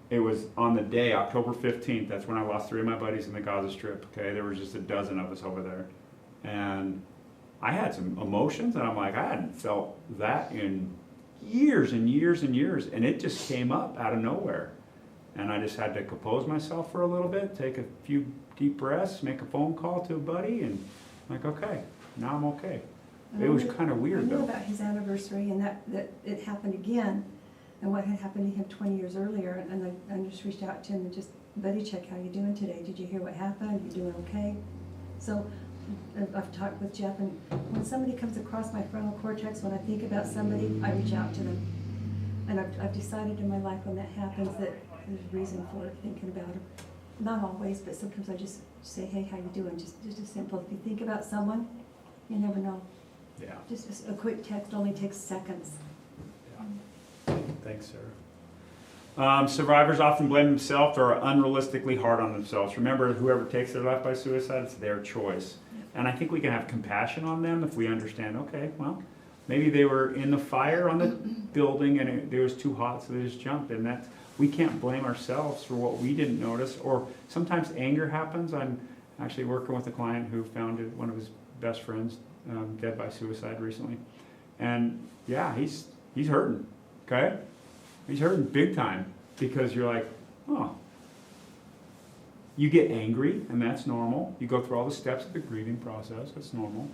A: it was on the day, October 15th, that's when I lost 3 of my buddies in the Gaza Strip, okay? There was just a dozen of us over there. And I had some emotions, and I'm like, I hadn't felt that in years and years and years, and it just came up out of nowhere. And I just had to compose myself for a little bit, take a few deep breaths, make a phone call to a buddy, and I'm like, okay, now I'm okay. It was kind of weird,
E: I knew
A: though.
E: about his anniversary and that it happened again, and what had happened to him 20 years earlier, and I just reached out to him and just, buddy, check how you doing today. Did you hear what happened? You doing okay? So I've talked with Jeff, and when somebody comes across my frontal cortex, when I think about somebody, I reach out to them. And I've decided in my life when that happens that there's a reason for it, thinking about them. Not always, but sometimes I just say, hey, how you doing? Just as simple. If you think about someone, you never know.
A: Yeah.
E: Just a quick text only takes seconds.
A: Thanks, Sarah. Survivors often blame themselves or are unrealistically hard on themselves. Remember, whoever takes their life by suicide, it's their choice. And I think we can have compassion on them if we understand, okay, well, maybe they were in the fire on the building and it was too hot, so they just jumped. And that, we can't blame ourselves for what we didn't notice. Or sometimes anger happens. I'm actually working with a client who found one of his best friends dead by suicide recently. And yeah, he's hurting, okay? He's hurting big time because you're like, oh. You get angry, and that's normal. You go through all the steps of the grieving process, that's normal.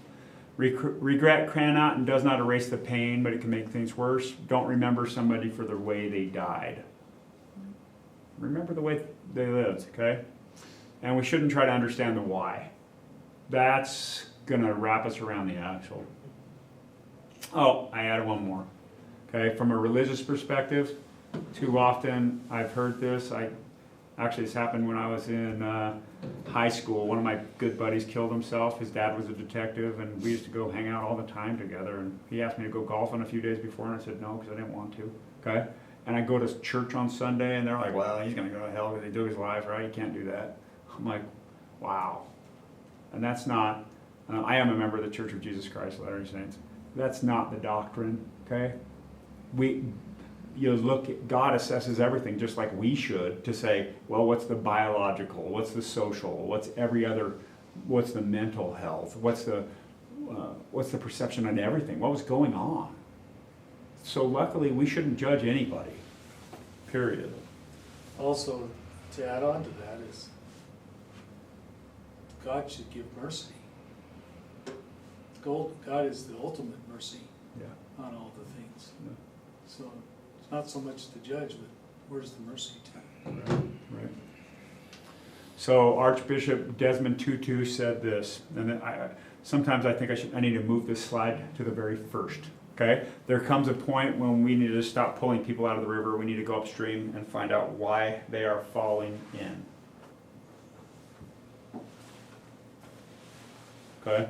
A: Regret cannot and does not erase the pain, but it can make things worse. Don't remember somebody for the way they died. Remember the way they lived, okay? And we shouldn't try to understand the why. That's gonna wrap us around the axle. Oh, I added one more. Okay, from a religious perspective, too often I've heard this. Actually, this happened when I was in high school. One of my good buddies killed himself. His dad was a detective, and we used to go hang out all the time together. And he asked me to go golfing a few days before, and I said no because I didn't want to. Okay, and I go to church on Sunday, and they're like, "Well, he's gonna go to hell because he took his life, right? You can't do that." I'm like, "Wow," and that's not. I am a member of the Church of Jesus Christ of Latter-day Saints. That's not the doctrine. Okay, you look at, God assesses everything just like we should to say, well, what's the biological, what's the social, what's the mental health, what's the perception on everything, what was going on. So luckily we shouldn't judge anybody, period.
C: Also, to add on to that is, God should give mercy. God is the ultimate mercy
A: Yeah.
C: on all the things.
A: Yeah.
C: So it's not so much the judge, but where's the mercy to?
A: Right. So Archbishop Desmond Tutu said this, and sometimes I think I need to move this slide to the very first. Okay, there comes a point when we need to stop pulling people out of the river. We need to go upstream and find out why they are falling in. Okay,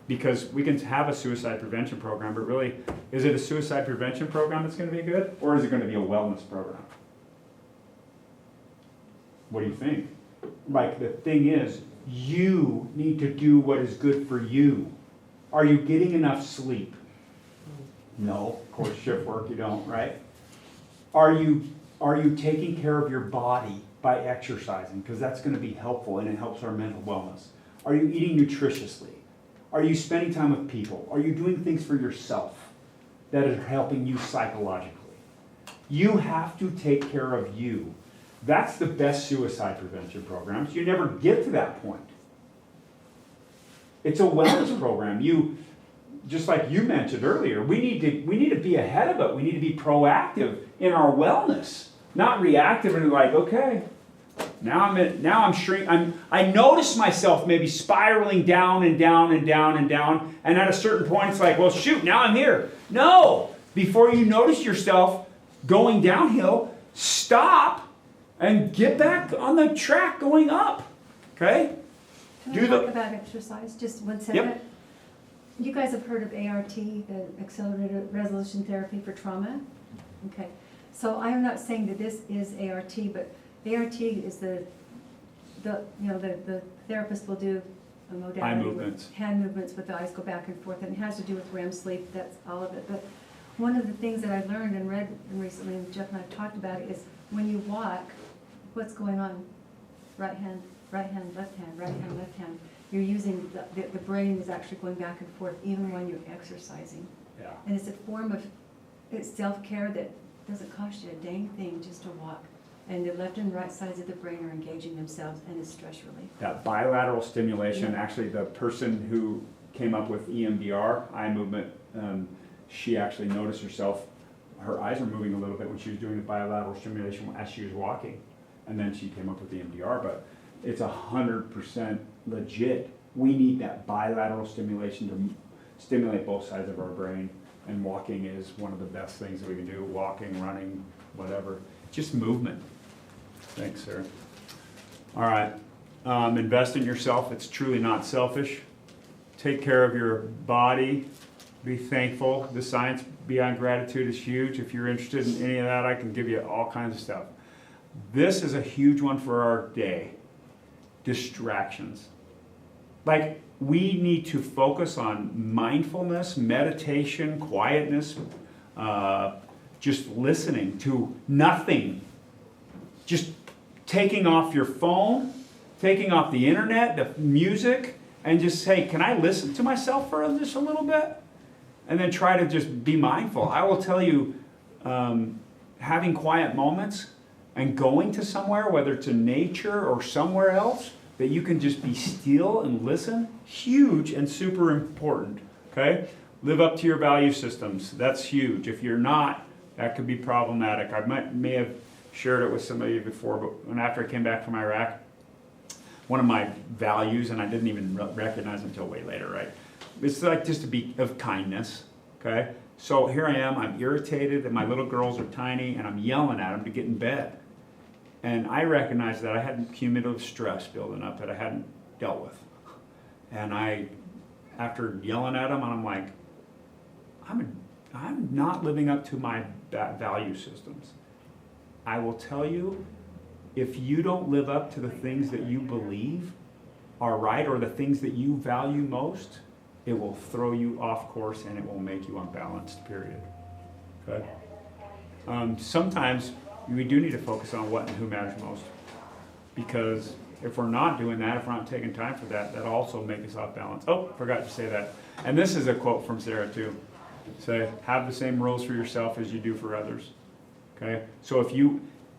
A: because we can have a suicide prevention program, but really, is it a suicide prevention program that's going to be good, or is it going to be a wellness program? What do you think? Like, the thing is, you need to do what is good for you. Are you getting enough sleep? No, of course, shift work you don't, right? Are you taking care of your body by exercising? Because that's going to be helpful and it helps our mental wellness. Are you eating nutritiously? Are you spending time with people? Are you doing things for yourself that are helping you psychologically? You have to take care of you. That's the best suicide prevention programs. You never get to that point. It's a wellness program. Just like you mentioned earlier, we need to be ahead of it. We need to be proactive in our wellness, not reactive and like, okay, now I notice myself maybe spiraling down and down and down and down, and at a certain point it's like, well, shoot, now I'm here. No, before you notice yourself going downhill, stop and get back on the track going up. Okay?
E: Can I talk about exercise? Just 1 second.
A: Yep.
E: You guys have heard of ART, the Accelerated Resolution Therapy for Trauma? Okay. So I am not saying that this is ART, but ART is the therapist will do a modality.
A: Eye movements.
E: Hand movements with the eyes go back and forth, and it has to do with REM sleep, that's all of it. But one of the things that I've learned and read recently, and Jeff and I have talked about it, is when you walk, what's going on? Right hand, left hand, right hand, left hand. You're using, the brain is actually going back and forth even when you're exercising.
A: Yeah.
E: And it's a form of self-care that doesn't cost you a dang thing just to walk. And the left and right sides of the brain are engaging themselves, and it's stress relief.
A: That bilateral stimulation,
E: Yeah.
A: actually the person who came up with EMDR, eye movement, she actually noticed herself, her eyes were moving a little bit when she was doing the bilateral stimulation as she was walking. And then she came up with EMDR, but it's 100% legit. We need that bilateral stimulation to stimulate both sides of our brain. And walking is one of the best things that we can do. Walking, running, whatever. Just movement. Thanks, Sarah. All right. Invest in yourself. It's truly not selfish. Take care of your body. Be thankful. The science beyond gratitude is huge. If you're interested in any of that, I can give you all kinds of stuff. This is a huge one for our day. Distractions. Like, we need to focus on mindfulness, meditation, quietness, just listening to nothing. Just taking off your phone, taking off the internet, the music, and just say, can I listen to myself for just a little bit? And then try to just be mindful. I will tell you, having quiet moments and going to somewhere, whether it's in nature or somewhere else, that you can just be still and listen, huge and super important, okay? Live up to your value systems. That's huge. If you're not, that could be problematic. I may have shared it with somebody before, but when after I came back from Iraq, one of my values, and I didn't even recognize until way later, right? It's like just to be of kindness, okay? So here I am, I'm irritated, and my little girls are tiny, and I'm yelling at them to get in bed. And I recognized that I had cumulative stress building up that I hadn't dealt with. And after yelling at them, I'm like, I'm not living up to my value systems. I will tell you, if you don't live up to the things that you believe are right or the things that you value most, it will throw you off course and it will make you unbalanced, period. Okay? Sometimes we do need to focus on what and who matters most. Because if we're not doing that, if we're not taking time for that, that'll also make us off balance. Oh, forgot to say that. And this is a quote from Sarah too. Say, have the same rules for yourself as you do for others. Okay? So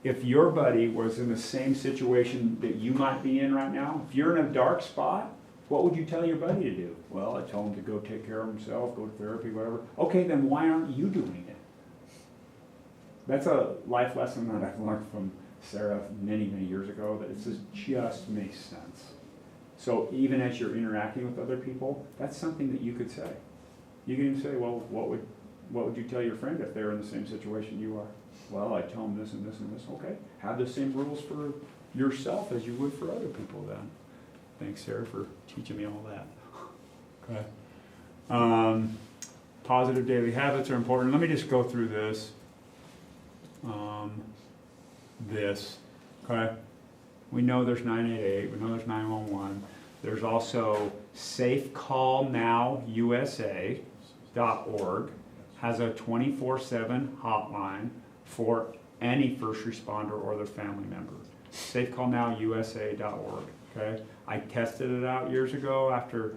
A: if your buddy was in the same situation that you might be in right now, if you're in a dark spot, what would you tell your buddy to do? Well, I tell him to go take care of himself, go to therapy, whatever. Okay, then why aren't you doing it? That's a life lesson that I've learned from Sarah many, many years ago, that it just makes sense. So even as you're interacting with other people, that's something that you could say. You can even say, well, what would you tell your friend if they're in the same situation you are? Well, I tell them this and this and this. Okay, have the same rules for yourself as you would for other people then. Thanks, Sarah, for teaching me all that. Okay. Positive daily habits are important. Let me just go through this. Okay? We know there's 988, we know there's 911. There's also SafeCallNowUSA.org has a 24/7 hotline for any first responder or their family member. SafeCallNowUSA.org, okay? I tested it out years ago after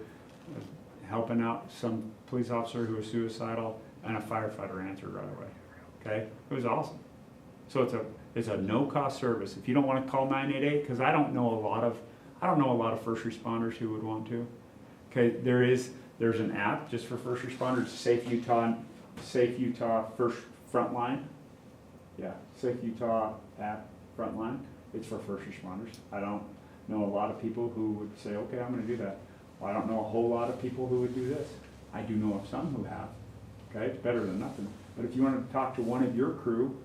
A: helping out some police officer who was suicidal, and a firefighter answered right away, okay? It was awesome. So it's a no-cost service. If you don't want to call 988, because I don't know a lot of first responders who would want to. Okay, there's an app just for first responders, Safe Utah First Frontline. Yeah, Safe Utah app Frontline. It's for first responders. I don't know a lot of people who would say, okay, I'm going to do that. Well, I don't know a whole lot of people who would do this. I do know of some who have. Okay, it's better than nothing. But if you want to talk to one of your crew,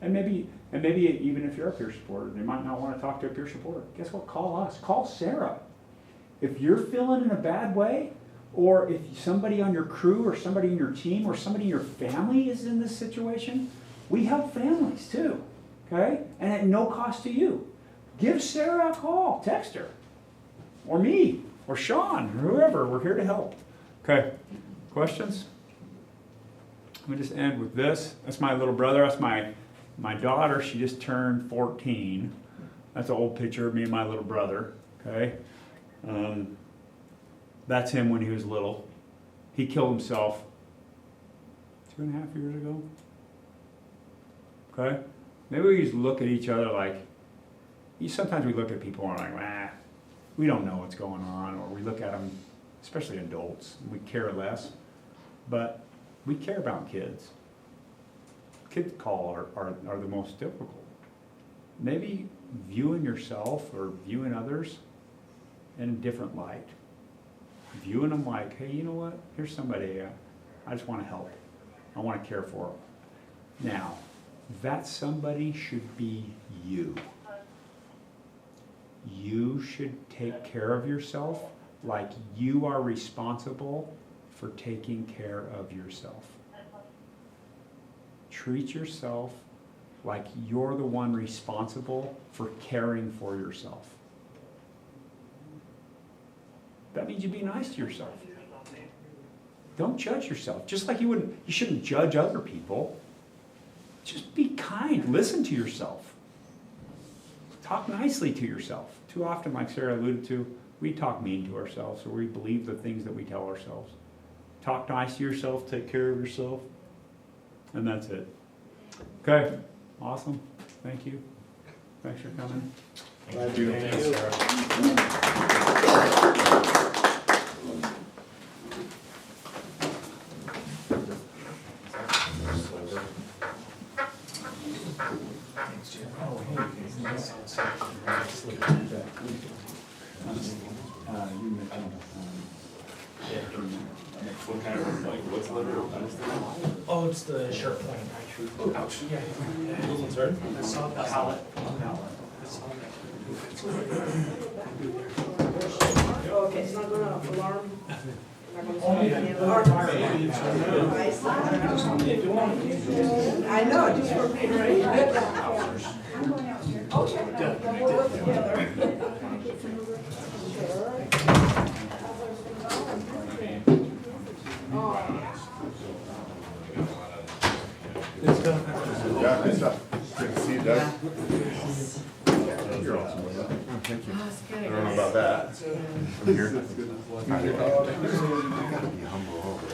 A: and maybe even if you're a peer supporter, they might not want to talk to a peer supporter. Guess what? Call us. Call Sarah. If you're feeling in a bad way, or if somebody on your crew or somebody in your team or somebody in your family is in this situation, we help families too, okay? And at no cost to you. Give Sarah a call. Text her. Or me. Or Sean. Or whoever. We're here to help. Okay. Questions? Let me just end with this. That's my little brother. That's my daughter. She just turned 14. That's an old picture of me and my little brother. Okay. That's him when he was little. He killed himself 2.5 years ago. Okay? Maybe we just look at each other like, sometimes we look at people and we're like, we don't know what's going on, or we look at them, especially adults, and we care less. But we care about kids. Kids call are the most difficult. Maybe viewing yourself or viewing others in a different light. Viewing them like, hey, you know what, here's somebody, I just wanna help, I wanna care for them. Now, that somebody should be you. You should take care of yourself like you are responsible for taking care of yourself. Treat yourself like you're the one responsible for caring for yourself. That means you be nice to yourself. Don't judge yourself. Just like you shouldn't judge other people. Just be kind. Listen to yourself. Talk nicely to yourself. Too often, like Sarah alluded to, we talk mean to ourselves, or we believe the things that we tell ourselves. Talk nice to yourself, take care of yourself, and that's it. Okay, awesome. Thank you. Thanks for coming.
H: Thank you.
D: Thanks, Sarah.
K: Oh, it's the sharp point. Ouch. Yeah.
D: Those ones hurt?
K: I saw the pallet.
B: Okay, it's not gonna alarm? Not gonna start any alarm? I know, just for being ready. Okay. We'll work together.
H: Yeah, good stuff. Good to see you, Doug. You're awesome. Thank you. I don't know about that. I'm here. I gotta be humble over it.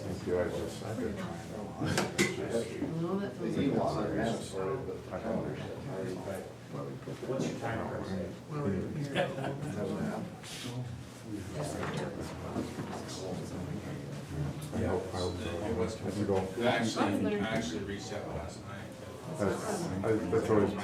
H: Thank you, I just.
F: No, that feels like
A: What's your time?
I: I actually reached out last night.
H: That's always